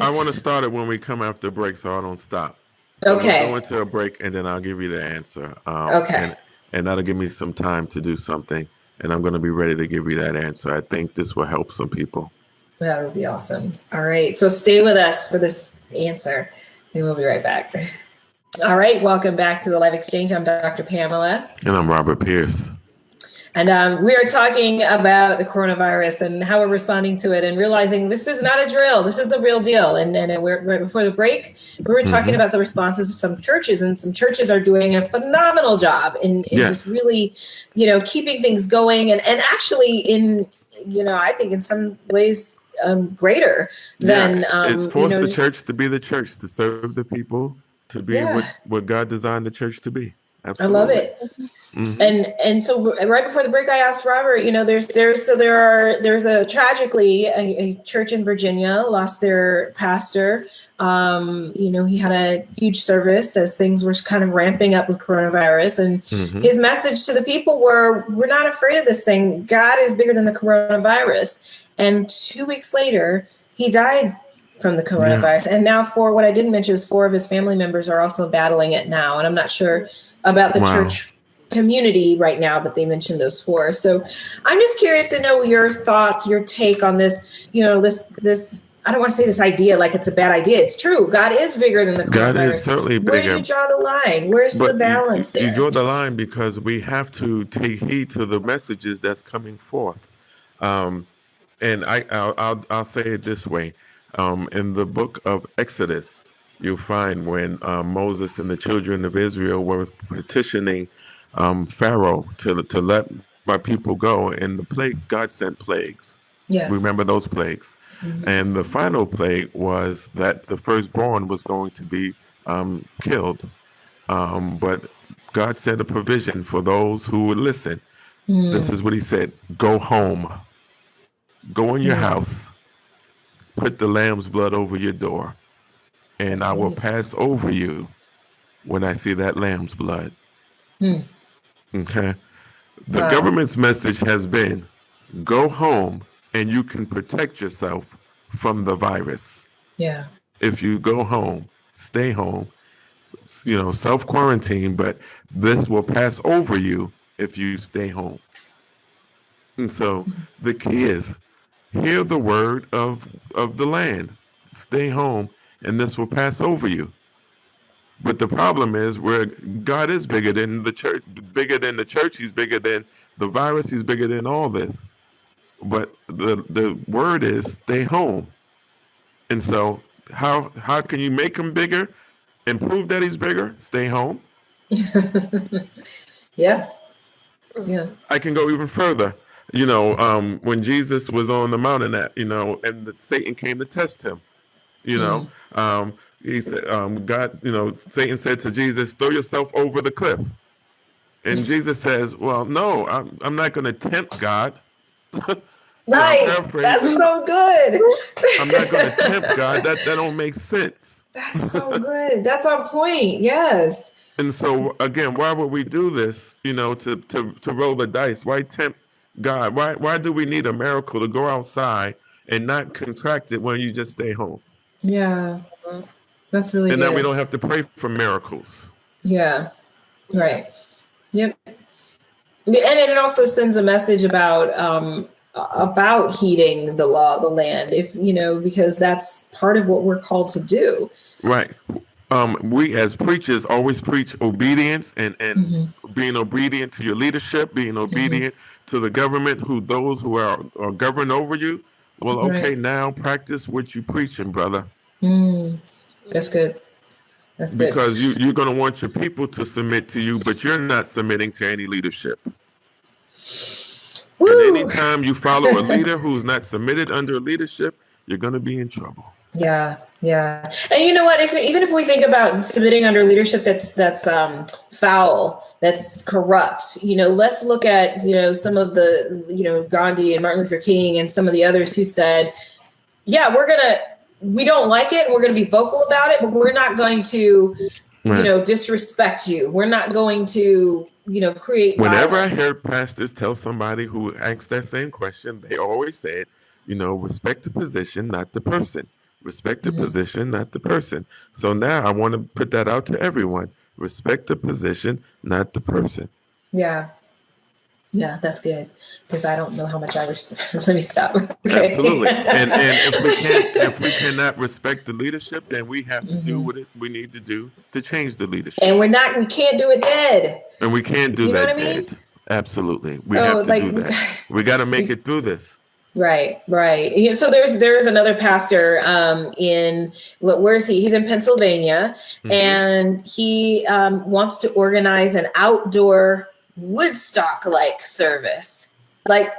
I want to start it when we come after break so I don't stop. So okay. We'll go into a break and then I'll give you the answer. Okay. And that'll give me some time to do something. And I'm going to be ready to give you that answer. I think this will help some people. That would be awesome. All right. So stay with us for this answer and we'll be right back. All right. Welcome back to the Live Exchange. I'm Dr. Pamela. And I'm Robert Pierce. And we are talking about the coronavirus and how we're responding to it and realizing this is not a drill. This is the real deal. And we're right before the break, we were talking about the responses of some churches, and some churches are doing a phenomenal job in just really, keeping things going. And actually I think in some ways greater than, it forced the church to be the church, to serve the people, to be what God designed the church to be. Absolutely. I love it. And so right before the break, I asked Robert, there's a tragically a church in Virginia lost their pastor. He had a huge service as things were kind of ramping up with coronavirus, and his message to the people we're not afraid of this thing. God is bigger than the coronavirus. And 2 weeks later, he died from the coronavirus. And now what I didn't mention is 4 of his family members are also battling it now. And I'm not sure about the church community right now, but they mentioned those 4. So I'm just curious to know your thoughts, your take on this, this, I don't want to say this idea like it's a bad idea. It's true. God is bigger than the coronavirus. God is certainly bigger. Where do you draw the line? Where's the balance there? You draw the line because we have to take heed to the messages that's coming forth. And I'll say it this way. In the book of Exodus, you'll find when Moses and the children of Israel were petitioning Pharaoh to let my people go, and the plagues, God sent plagues. Yes. Remember those plagues. And the final plague was that the firstborn was going to be killed. But God sent a provision for those who would listen. This is what he said: go home, go in your house, put the lamb's blood over your door, and I will pass over you when I see that lamb's blood. Okay. The government's message has been, go home and you can protect yourself from the virus. Yeah. If you go home, stay home, self-quarantine, but this will pass over you if you stay home. And so the key is, hear the word of the land, stay home, and this will pass over you. But the problem is where God is bigger than the church, he's bigger than the virus, he's bigger than all this. But the word is stay home. And so how can you make him bigger and prove that he's bigger? Stay home. Yeah. I can go even further. When Jesus was on the mountain, and Satan came to test him, He said, God, Satan said to Jesus, throw yourself over the cliff. And Jesus says, well, no, I'm not going to tempt God. I'm Right. That's paraphrasing. so good. I'm not going to tempt God. That don't make sense. That's so good. That's on point. Yes. And so again, why would we do this? To roll the dice. Why tempt God? Why do we need a miracle to go outside and not contract it when you just stay home? Yeah. That's really And now we good. don't have to pray for miracles. Yeah. Right. Yep. And it also sends a message about heeding the law of the land, because that's part of what we're called to do. Right. We as preachers always preach obedience and being obedient to your leadership, being obedient to the government, those who are governed over you. Well, okay, Right. now practice what you preaching, brother. That's good. That's good. Because you're going to want your people to submit to you, but you're not submitting to any leadership. Woo! And anytime you follow a leader who's not submitted under leadership, you're going to be in trouble. Yeah. And you know what? Even if we think about submitting under leadership that's foul, that's corrupt, let's look at, some of the, Gandhi and Martin Luther King and some of the others who said, yeah, we don't like it. And we're going to be vocal about it, but we're not going to, disrespect you. We're not going to, create Whenever violence. I heard pastors tell somebody who asked that same question, they always said, respect the position, not the person. Respect the position, not the person. So now I want to put that out to everyone. Respect the position, not the person. Yeah. Yeah, that's good. Because I don't know how much let me stop. Okay. Absolutely. And if we cannot respect the leadership, then we have to do what we need to do to change the leadership. And we can't do it dead. And we can't do that dead. Absolutely. We have to do that. We got to make it through this. Right. So there's another pastor where is he? He's in Pennsylvania, and he wants to organize an outdoor Woodstock-like service. Like,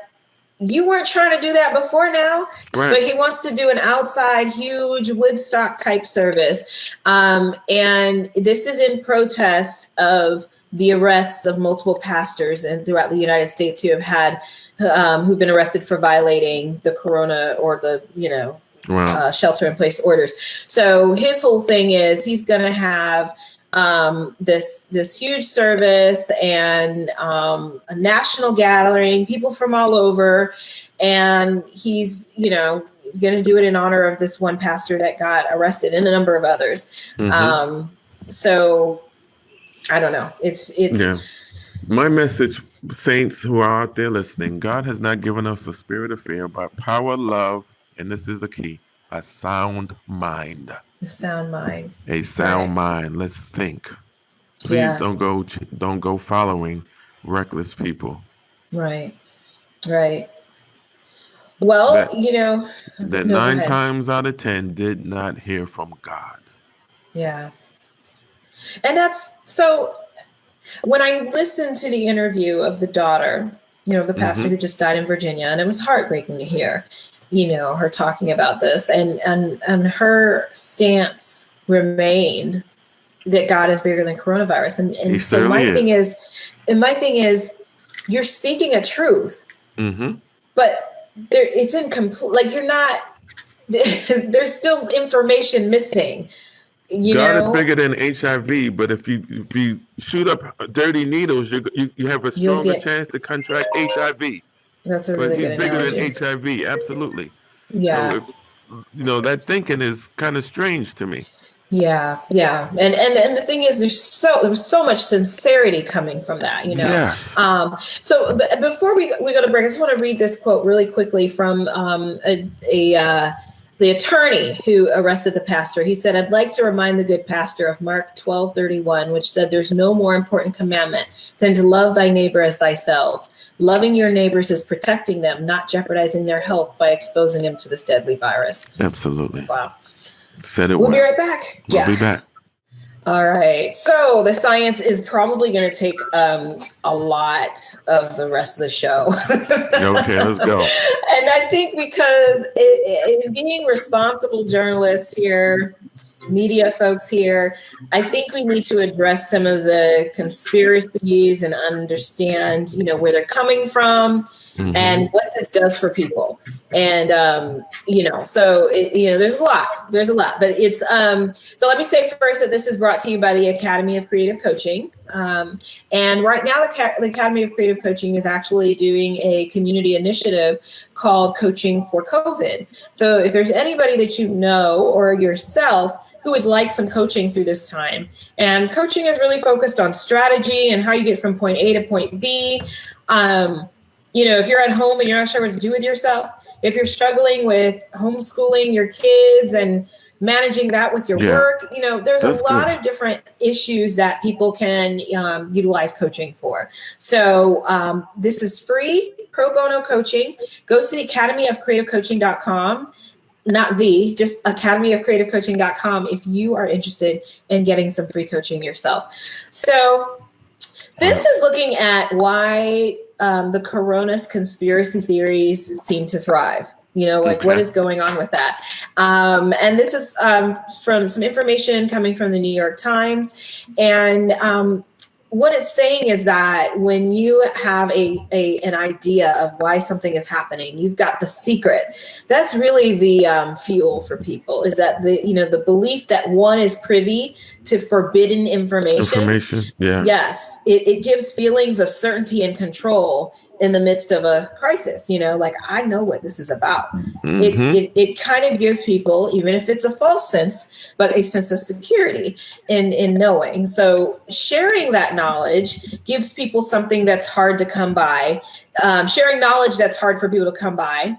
you weren't trying to do that before now, right. But he wants to do an outside huge Woodstock type service. And this is in protest of the arrests of multiple pastors and throughout the United States who've been arrested for violating the corona or the, shelter in place orders. So his whole thing is he's going to have this huge service and a national gathering, people from all over. And he's, going to do it in honor of this one pastor that got arrested and a number of others. So I don't know. It's my message, saints who are out there listening, God has not given us a spirit of fear, but power, love, and this is the key, a sound mind. A sound mind. A sound mind. Let's think. Please don't go following reckless people. Right. Well, that 9 times out of 10 did not hear from God. Yeah. And that's so. When I listened to the interview of the daughter, the pastor who just died in Virginia, and it was heartbreaking to hear, her talking about this, and her stance remained that God is bigger than coronavirus. And so my thing is, you're speaking a truth, but it's incomplete. Like, you're not, there's still information missing. God is bigger than HIV, but if you shoot up dirty needles, you have a stronger chance to contract HIV. That's a really good analogy. He's bigger than HIV, absolutely. Yeah. So that thinking is kind of strange to me. Yeah. And the thing is, there was so much sincerity coming from that, Yeah. So before we go to break, I just want to read this quote really quickly from the attorney who arrested the pastor. He said, "I'd like to remind the good pastor of Mark 12:31, which said, 'There's no more important commandment than to love thy neighbor as thyself. Loving your neighbors is protecting them, not jeopardizing their health by exposing them to this deadly virus.'" Absolutely. Wow. Said it We'll well. be right back. We'll be back. All right. So the science is probably going to take a lot of the rest of the show. Okay, let's go. And I think because being responsible journalists here, media folks here. I think we need to address some of the conspiracies and understand, where they're coming from and what this does for people. And, there's a lot, but it's, so let me say first that this is brought to you by the Academy of Creative Coaching. And right now the Academy of Creative Coaching is actually doing a community initiative called Coaching for COVID. So if there's anybody that you know or yourself who would like some coaching through this time, and coaching is really focused on strategy and how you get from point A to point B. If you're at home and you're not sure what to do with yourself, if you're struggling with homeschooling your kids and managing that with your work, there's a lot of different issues that people can utilize coaching for. So this is free pro bono coaching. Go to the academyofcreativecoaching.com, just academyofcreativecoaching.com if you are interested in getting some free coaching yourself. So this is looking at why the corona's conspiracy theories seem to thrive. What is going on with that? And this is from some information coming from the New York Times. And what it's saying is that when you have an idea of why something is happening, you've got the secret. That's really the fuel for people, is that the belief that one is privy to forbidden information. Yeah. Yes. It gives feelings of certainty and control in the midst of a crisis, I know what this is about. It kind of gives people, even if it's a false sense, but a sense of security in knowing. So sharing that knowledge gives people something that's hard to come by. Sharing knowledge that's hard for people to come by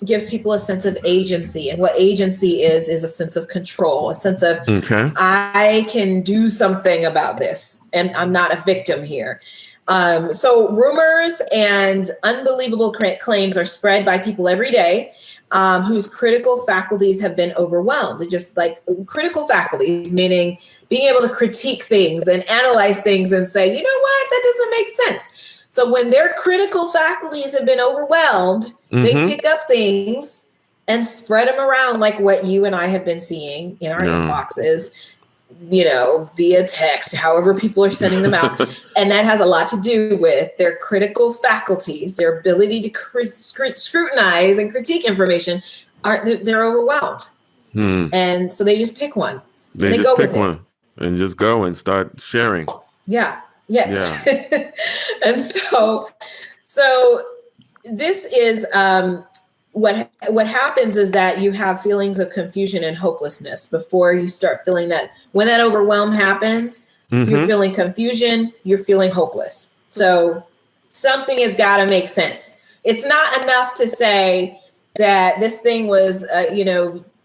gives people a sense of agency. And what agency is a sense of control, a sense of I can do something about this and I'm not a victim here. So rumors and unbelievable claims are spread by people every day whose critical faculties have been overwhelmed. Just like critical faculties, meaning being able to critique things and analyze things and say, you know what, that doesn't make sense. So when their critical faculties have been overwhelmed, they pick up things and spread them around like what you and I have been seeing in our inboxes, via text, however people are sending them out. And that has a lot to do with their critical faculties, their ability to scrutinize and critique information. They're overwhelmed. And so they just pick one. They just pick one and just go and start sharing. Yeah. Yes. Yeah. And so this is, what happens is that you have feelings of confusion and hopelessness before you start feeling that. When that overwhelm happens, you're feeling confusion, you're feeling hopeless. So something has got to make sense. It's not enough to say that this thing was,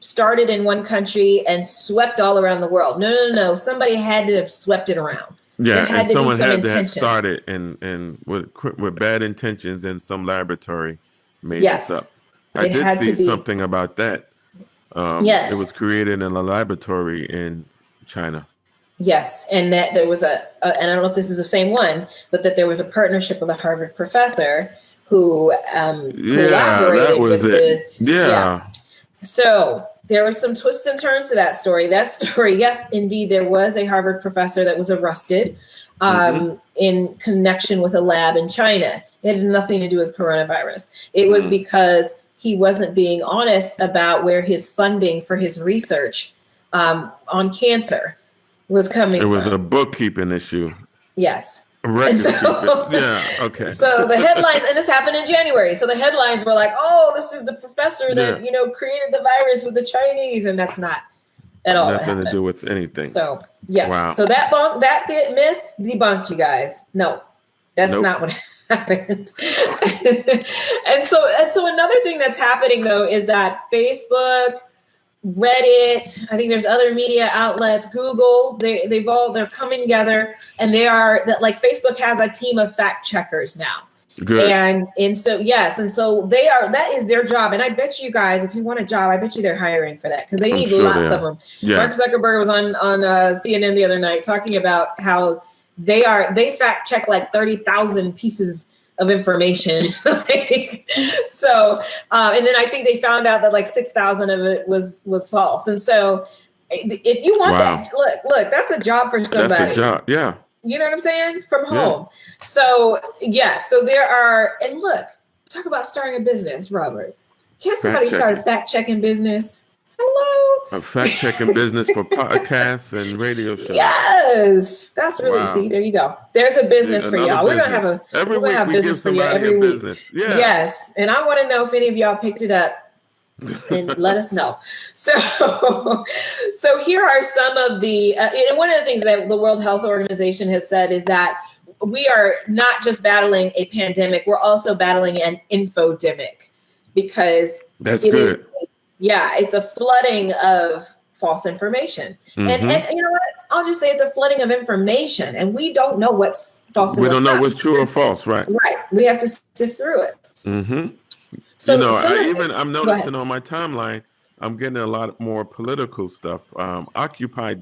started in one country and swept all around the world. No. Somebody had to have swept it around. Yeah, and someone had to have started and with bad intentions in some laboratory made this up. I did see something about that. Yes. It was created in a laboratory in China. Yes. And that there was and I don't know if this is the same one, but that there was a partnership with a Harvard professor who collaborated with Yeah. So there was some twists and turns to that story. Yes, indeed, there was a Harvard professor that was arrested in connection with a lab in China. It had nothing to do with coronavirus. It was because he wasn't being honest about where his funding for his research on cancer was coming from. It was a bookkeeping issue. Yes. Yeah, okay. So the headlines, and this happened in January. So the headlines were like, oh, this is the professor that, created the virus with the Chinese. And that's not at all. Nothing to do with anything. So, yes. Wow. So that myth debunked, you guys. No, that's not what happened. and so another thing that's happening though is that Facebook, Reddit, I think there's other media outlets, Google, they're coming together, and they are that, like, Facebook has a team of fact checkers now. Good. And so that is their job. And I bet you guys, if you want a job, I bet you they're hiring for that because they need lots of them. Yeah. Mark Zuckerberg was on CNN the other night talking about how they fact check like 30,000 pieces of information. So, and then I think they found out that like 6,000 of it was false. And so if you want that, look, that's a job for somebody. That's a job. Yeah. You know what I'm saying? From home. Yeah. So so there are, and look, talk about starting a business, Robert. Can't somebody start a fact-checking business? Hello? A fact-checking business for podcasts and radio shows. Yes. That's really, see, there you go. There's a business for y'all. We're going to have every week we business give somebody every week. Business. Yeah. Yes. And I want to know if any of y'all picked it up. And let us know. So here are some of the, and one of the things that the World Health Organization has said is that we are not just battling a pandemic, we're also battling an infodemic, because that's good. It's a flooding of false information. Mm-hmm. And you know what? I'll just say it's a flooding of information, and we don't know what's false. We don't know what's true or false, right? Right. We have to sift through it. Mm-hmm. So, I'm noticing on my timeline, I'm getting a lot more political stuff. Occupy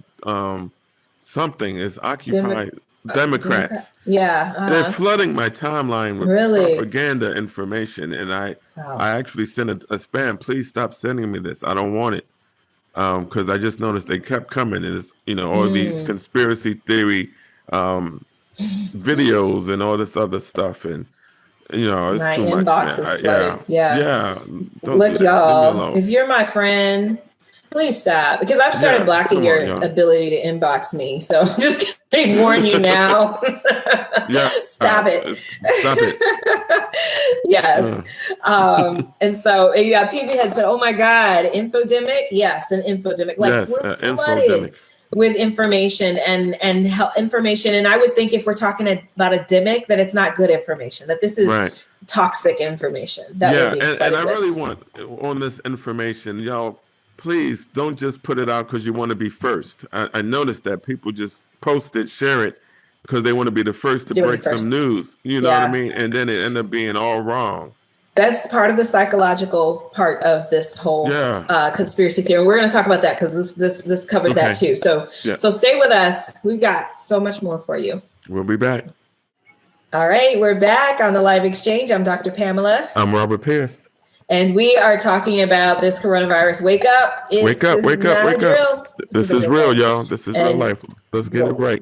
something is Occupy Democrats. Yeah. They're flooding my timeline with propaganda information. And I actually sent a spam. Please stop sending me this. I don't want it. Because I just noticed they kept coming. And it's, all these conspiracy theory videos and all this other stuff. And it's my too inbox much. is flooded. Yeah. Look, y'all, if you're my friend, please stop, because I've started blocking your ability to inbox me. So I'm just going to warn you now. Stop it. Stop it. Yes. And so PG had said, "Oh my God, infodemic." Yes, an infodemic. Like, we're flooded infodemic with information and information. And I would think if we're talking about a demic, that it's not good information, that this is toxic information. And I really want on this information, y'all, please don't just put it out because you want to be first. I noticed that people just post it, share it, because they want to be the first to break some news. You know what I mean? And then it end up being all wrong. That's part of the psychological part of this whole conspiracy theory. We're going to talk about that because this covers that too. So stay with us. We've got so much more for you. We'll be back. All right, we're back on the live exchange. I'm Dr. Pamela. I'm Robert Pierce. And we are talking about this coronavirus. Wake up. Wake up. This is real, y'all. This is real life. Let's get it right.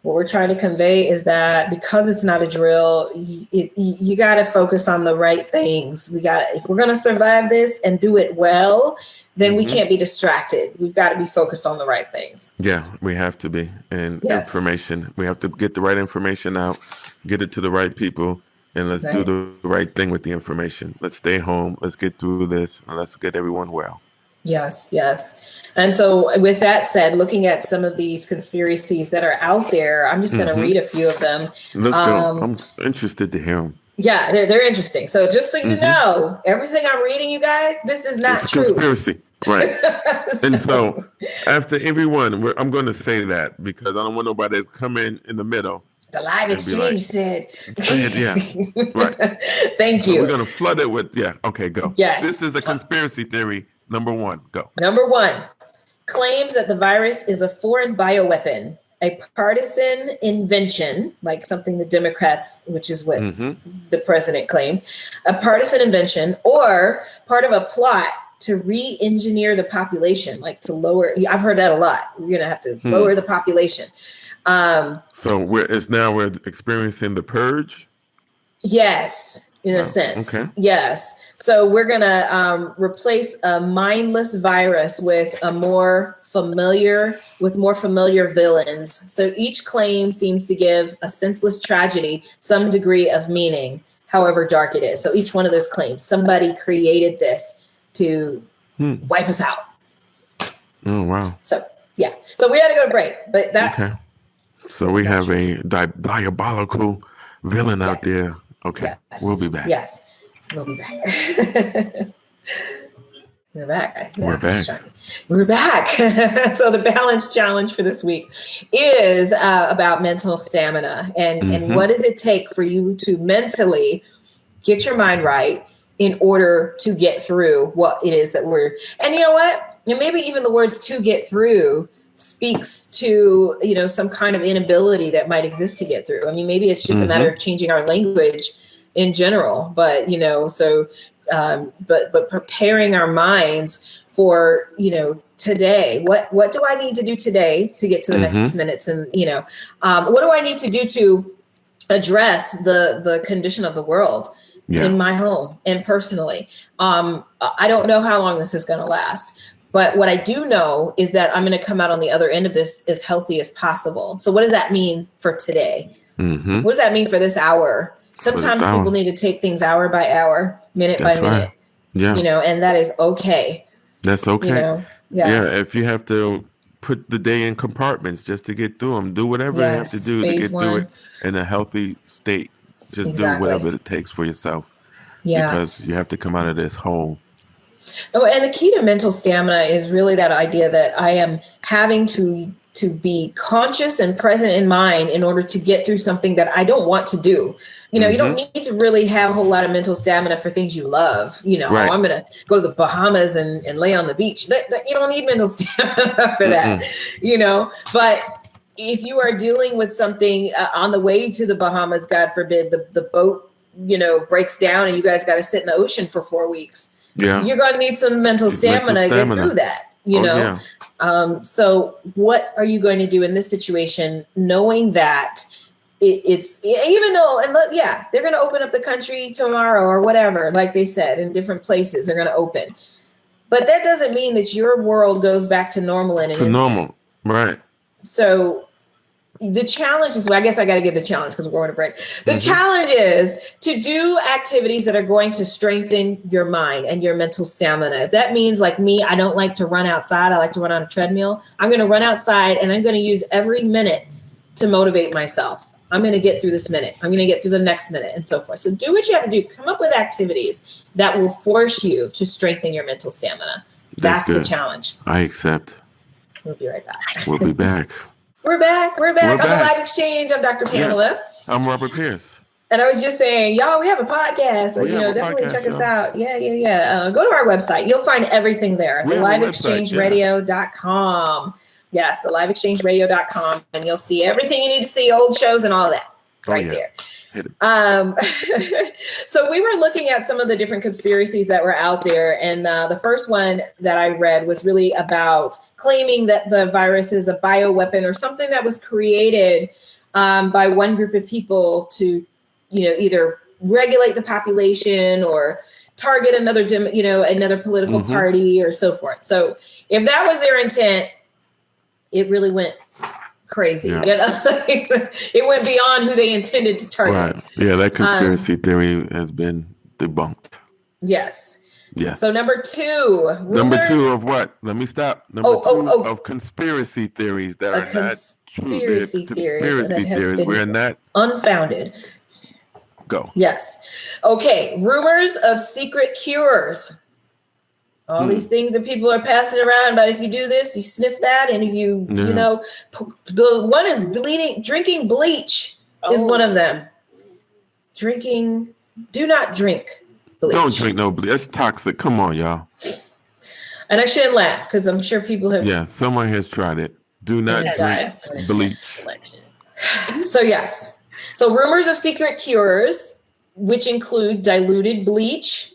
What we're trying to convey is that because it's not a drill, you got to focus on the right things. If we're going to survive this and do it well, then we can't be distracted. We've got to be focused on the right things. Yeah, we have to be. And information, we have to get the right information out, get it to the right people, and let's do the right thing with the information. Let's stay home. Let's get through this, and let's get everyone well. Yes. And so with that said, looking at some of these conspiracies that are out there, I'm just going to read a few of them. Let's go. I'm interested to hear them. Yeah, they're interesting. So just so you know, everything I'm reading, you guys, this is not true. Conspiracy. Right. And so after everyone, I'm going to say that because I don't want nobody to come in the middle. The live exchange said. Yeah. Right. Thank you. So we're going to flood it with, okay, go. Yes. This is a conspiracy theory. Number one, go. Number one, claims that the virus is a foreign bioweapon, a partisan invention, like something the Democrats, which is what the president claimed, a partisan invention, or part of a plot to re-engineer the population, like to lower. I've heard that a lot. We're going to have to lower the population. So we're experiencing the purge? Yes, in a sense. Okay. Yes. So we're going to replace a mindless virus with more familiar villains. So each claim seems to give a senseless tragedy some degree of meaning, however dark it is. So each one of those claims, somebody created this to wipe us out. Oh, wow. So, yeah. So we had to go to break, but that's... Okay. So we have a diabolical villain out there. Okay. Yes. We'll be back. Yes. We'll be back. We're back. We're back. So the balance challenge for this week is about mental stamina. And what does it take for you to mentally get your mind right in order to get through what it is that and you know what? And maybe even the words "to get through" speaks to, some kind of inability that might exist to get through. I mean, maybe it's just a matter of changing our language in general. But, but preparing our minds for, today, what do I need to do today to get to the next minutes? And, what do I need to do to address the condition of the world in my home and personally? I don't know how long this is going to last, but what I do know is that I'm going to come out on the other end of this as healthy as possible. So what does that mean for today? What does that mean for this hour? Sometimes people need to take things hour by hour, minute by minute, and that is okay. That's okay. If you have to put the day in compartments just to get through them, do whatever you have to do to get through it in a healthy state. Just do whatever it takes for yourself. Because you have to come out of this whole. Oh, and the key to mental stamina is really that idea that I am having to be conscious and present in mind in order to get through something that I don't want to do. You don't need to really have a whole lot of mental stamina for things you love. I'm going to go to the Bahamas and lay on the beach. You don't need mental stamina for that, But if you are dealing with something on the way to the Bahamas, God forbid, the boat, breaks down and you guys got to sit in the ocean for 4 weeks. Yeah. You're going to need some mental stamina to get through that, So what are you going to do in this situation, knowing that it's even though, they're going to open up the country tomorrow or whatever, like they said, in different places, they're going to open. But that doesn't mean that your world goes back to normal in an instant. Normal, right. So the challenge is, I guess I got to give the challenge because we're going to break. The challenge is to do activities that are going to strengthen your mind and your mental stamina. If that means, like me, I don't like to run outside. I like to run on a treadmill. I'm going to run outside and I'm going to use every minute to motivate myself. I'm going to get through this minute. I'm going to get through the next minute and so forth. So do what you have to do. Come up with activities that will force you to strengthen your mental stamina. That's the challenge. I accept. We'll be right back. We'll be back. We're back on the Live Exchange. I'm Dr. Pamela. I'm Robert Pierce. And I was just saying, y'all, we have a podcast. So, definitely check us out. Yeah. Go to our website. You'll find everything there. TheLiveExchangeRadio.com. Yes, TheLiveExchangeRadio.com. And you'll see everything you need to see, old shows and all that there. So we were looking at some of the different conspiracies that were out there. And the first one that I read was really about claiming that the virus is a bioweapon or something that was created by one group of people to, either regulate the population or target another political party or so forth. So if that was their intent, it really went crazy. Yeah. It went beyond who they intended to target. Right. Yeah, that conspiracy theory has been debunked. Yes. Yeah. So number two. Number two of what? Let me stop. Number two of conspiracy theories that are not true. Conspiracy theories. We're not unfounded. Go. Yes. Okay. Rumors of secret cures. All these things that people are passing around about, if you do this, you sniff that, and if you, the one is drinking bleach is one of them. Do not drink bleach. Don't drink no bleach. That's toxic. Come on, y'all. And I shouldn't laugh because I'm sure people have. Yeah, someone has tried it. Do not drink bleach. So yes. So rumors of secret cures, which include diluted bleach,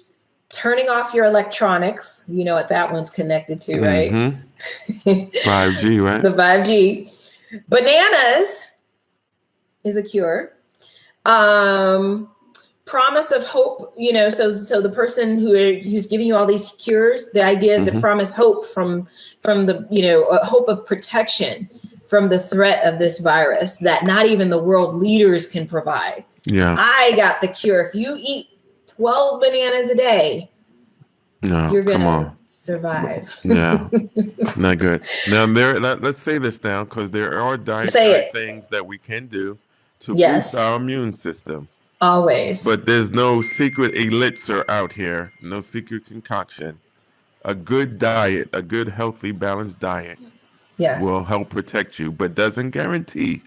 turning off your electronics. You know what that one's connected to, right? 5G, right? The 5G. Bananas is a cure. Promise of hope, so the person who's giving you all these cures, the idea is to promise hope from the, a hope of protection from the threat of this virus that not even the world leaders can provide. Yeah. I got the cure. If you eat 12 bananas a day, you're going to survive. Yeah, not good. Now, let's say this now, because there are dietary things that we can do to boost our immune system. Always. But there's no secret elixir out here, no secret concoction. A good diet, a good, healthy, balanced diet will help protect you, but doesn't guarantee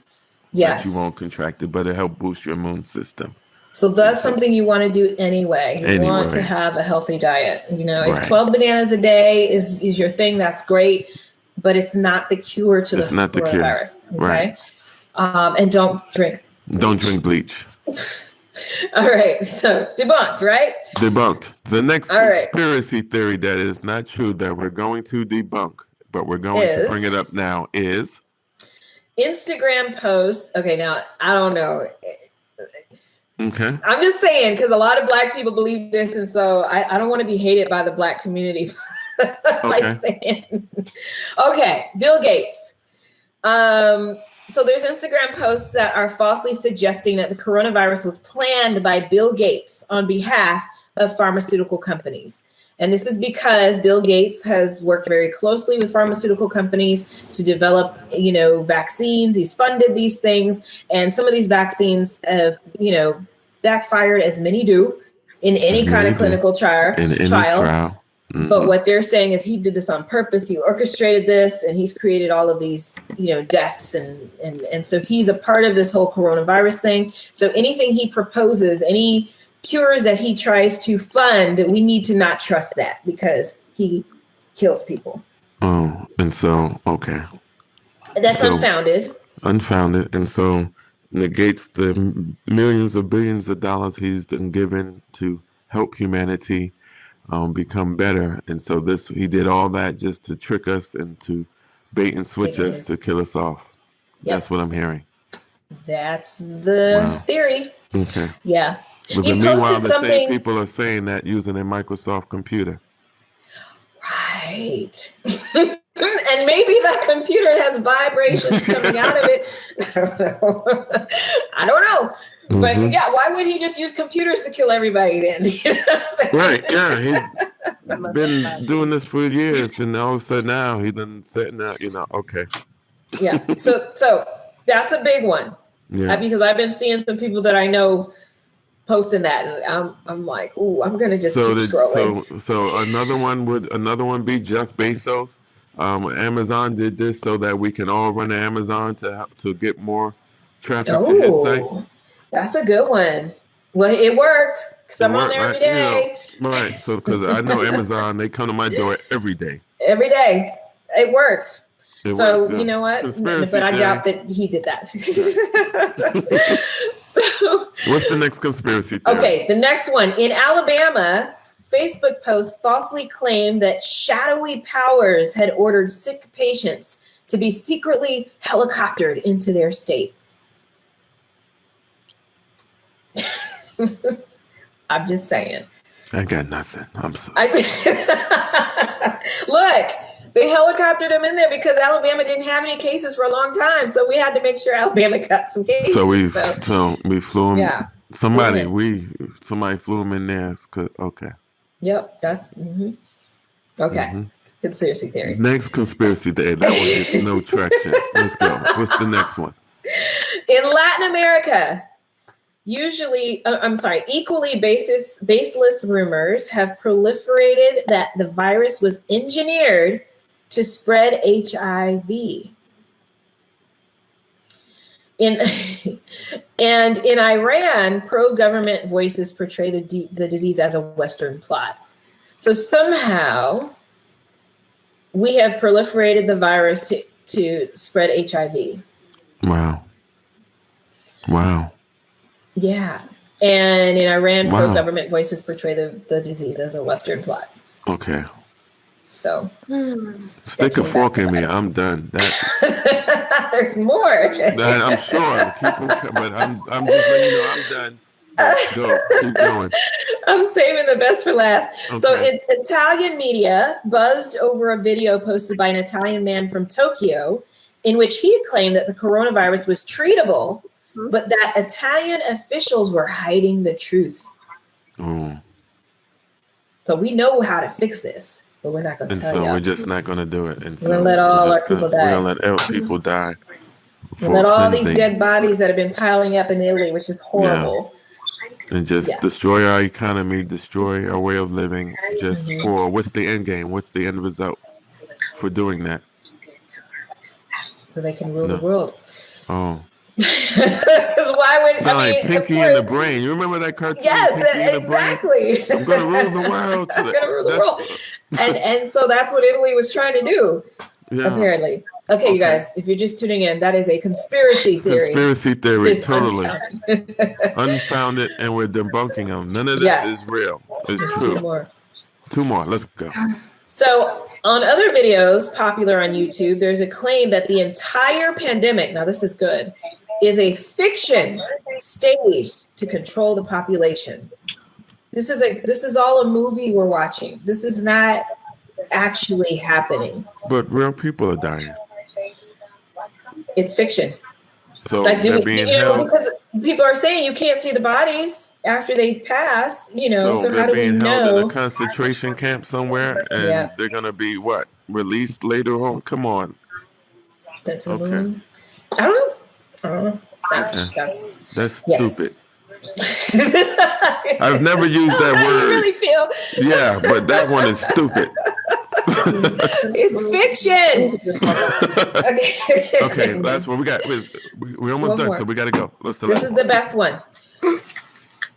that you won't contract it, but it help boost your immune system. So that's something you want to do anyway. You want to have a healthy diet. If 12 bananas a day is your thing, that's great, but it's not the cure to the coronavirus. Okay. Right. And don't drink bleach. All right. So debunked, right? Debunked. The next All right. conspiracy theory that is not true that we're going to debunk, but we're going to bring Is it up now is Instagram posts. Okay, now I don't know. okay. I'm just saying because a lot of Black people believe this, and so I don't want to be hated by the Black community by saying. Okay, Bill Gates. So there's Instagram posts that are falsely suggesting that the coronavirus was planned by Bill Gates on behalf of pharmaceutical companies. And this is because Bill Gates has worked very closely with pharmaceutical companies to develop, vaccines. He's funded these things. And some of these vaccines have, backfired, as many do, in any kind of clinical trial. Mm-hmm. But what they're saying is he did this on purpose. He orchestrated this, and he's created all of these, deaths. And so he's a part of this whole coronavirus thing. So anything he proposes, any cures that he tries to fund, we need to not trust that because he kills people. Oh, and so, okay. That's unfounded. Unfounded. And so negates the millions of billions of dollars he's been given to help humanity become better. And so he did all that just to trick us and to bait and switch us to kill us off. Yep. That's what I'm hearing. That's the theory. Okay. Yeah. But meanwhile, the same people are saying that using a Microsoft computer. Right. And maybe that computer has vibrations coming out of it. I don't know. Mm-hmm. But yeah, why would he just use computers to kill everybody then? Right. Yeah. He's been doing this for years, and all of a sudden now he's been setting out, okay. Yeah. So that's a big one. Yeah. Because I've been seeing some people that I know posting that, and I'm like, ooh, I'm gonna just keep scrolling. So another one be Jeff Bezos. Amazon did this so that we can all run to Amazon to get more traffic to his site. That's a good one. Well, it worked because I'm on there every day. Right. So because I know Amazon, they come to my door every day. Every day, it worked. So yeah. You know what? But I doubt that he did that. So what's the next conspiracy theory? Okay, the next one. In Alabama, Facebook post falsely claimed that shadowy powers had ordered sick patients to be secretly helicoptered into their state. I'm just saying. I got nothing. I'm sorry. Look, they helicoptered them in there because Alabama didn't have any cases for a long time, so we had to make sure Alabama got some cases. So we flew them. Yeah. Somebody flew them in there. Okay. Yep, that's okay. Mm-hmm. Conspiracy theory. Next conspiracy theory. That one gets no traction. Let's go. What's the next one? In Latin America, equally baseless rumors have proliferated that the virus was engineered to spread HIV. And in Iran, pro-government voices portray the disease as a Western plot. So somehow we have proliferated the virus to spread HIV. Wow. Yeah. And in Iran, pro-government voices portray the disease as a Western plot. Okay. So stick a fork in me. I'm done. There's more. I'm sure. But I'm just letting you know I'm done. Go. Keep going. I'm saving the best for last. Okay. So Italian media buzzed over a video posted by an Italian man from Tokyo in which he had claimed that the coronavirus was treatable, but that Italian officials were hiding the truth. Oh. So we know how to fix this, but we're not going to tell you. And so we're just not going to do it. And we're going to let all our people die. We're going to let people die. And let all these dead bodies that have been piling up in Italy, which is horrible. Yeah. And just destroy our economy, destroy our way of living, just for what's the end game? What's the end result for doing that? So they can rule the world. Oh. Because why would like Pinky in the Brain? You remember that cartoon? Yes, exactly. I'm going to rule the world. I'm going to rule the world. And so that's what Italy was trying to do. Yeah. Apparently. Okay, you guys, if you're just tuning in, that is a conspiracy theory. Conspiracy theory, It's totally. unfounded. Unfounded, and we're debunking them. None of this Yes. is real. It's There's true. two more. Two more. Let's go. So, on other videos popular on YouTube, there's a claim that the entire pandemic, now this is good, is a fiction staged to control the population. This is all a movie we're watching. This is not actually happening. But real people are dying. It's fiction. So Like, they're being held. because people are saying you can't see the bodies after they pass, so how they're do we being held know? in a concentration camp somewhere, and they're gonna be what? Released later on? Come on. Sent to the moon. I don't know. That's stupid. I've never used that how word. Do you really feel? Yeah, but that one is stupid. It's fiction. Okay, last one. We're almost done, so we got to go. This is the best one.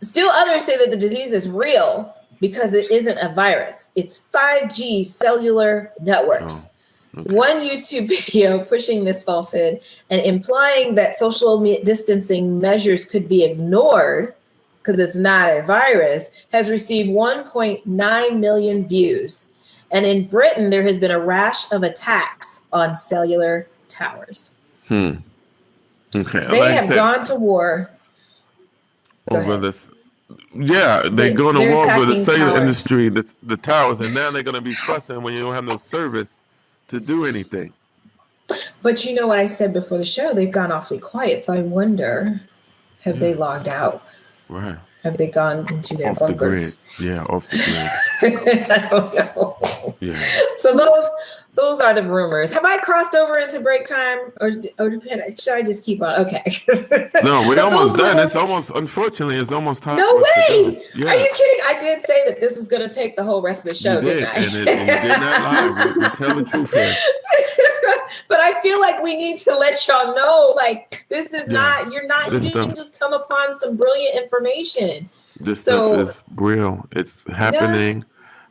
Still others say that the disease is real because it isn't a virus. It's 5G cellular networks. Oh, okay. One YouTube video pushing this falsehood and implying that social distancing measures could be ignored because it's not a virus has received 1.9 million views. And in Britain, there has been a rash of attacks on cellular towers. Okay. They have gone to war over this. Yeah, they're going to war with the cellular industry, the towers, and now they're going to be fussing when you don't have no service to do anything. But you know what I said before the show? They've gone awfully quiet. So I wonder, have they logged out? Right. Have they gone into their bunkers? The grid. Yeah, off the grid. I don't know. Yeah. So those are the rumors. Have I crossed over into break time, or should I just keep on? Okay. No, we're almost done. Unfortunately, it's almost time. No way. Yeah. Are you kidding? I did say that this was going to take the whole rest of the show, didn't I? And you did not lie. We tell the truth here. But I feel like we need to let y'all know, like, this is you didn't just come upon some brilliant information. This stuff is real. It's happening.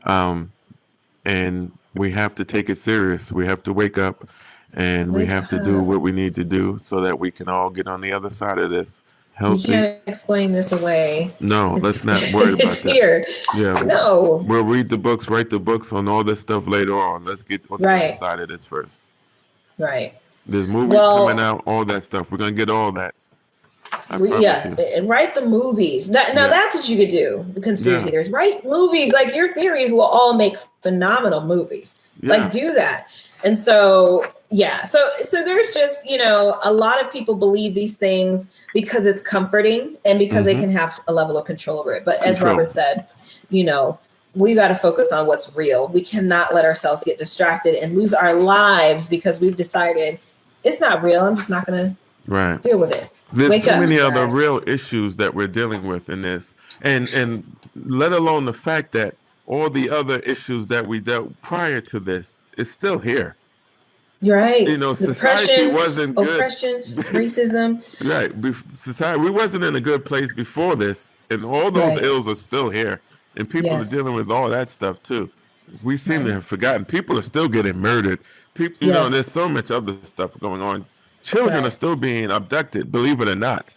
And we have to take it serious. We have to wake up, and we have to do what we need to do so that we can all get on the other side of this healthy. You can't explain this away. No, let's not worry about it's that. Here. Yeah. No. We'll read the books, write the books on all this stuff later on. Let's get on the other side of this first. Right. There's movies coming out, all that stuff. We're going to get all that. And write the movies. That's what you could do. The conspiracy theories. Write movies. Like, your theories will all make phenomenal movies. Yeah. Like, do that. And so, so there's just, a lot of people believe these things because it's comforting and because they can have a level of control over it. But as Robert said, we got to focus on what's real. We cannot let ourselves get distracted and lose our lives because we've decided it's not real. I'm just not going to deal with it. There's too many other real issues that we're dealing with in this. And let alone the fact that all the other issues that we dealt prior to this is still here. You're right. Society wasn't good. Oppression, racism. Right. Society, we wasn't in a good place before this. And all those ills are still here. And people are dealing with all that stuff too. We seem to have forgotten. People are still getting murdered. People, there's so much other stuff going on. Children are still being abducted, believe it or not.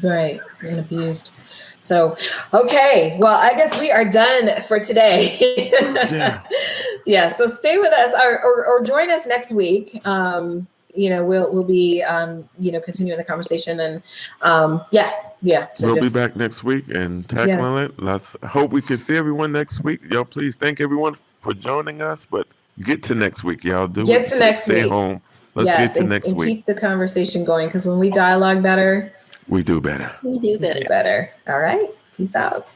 Right, and abused. So, okay. Well, I guess we are done for today. So stay with us or join us next week. We'll be continuing the conversation and So we'll be back next week and tackling it. Let's hope we can see everyone next week. Y'all, please thank everyone for joining us. But get to next week, y'all. Get to next week. Stay home. Let's get to next week. Keep the conversation going because when we dialogue better, we do better. We do better. All right. Peace out.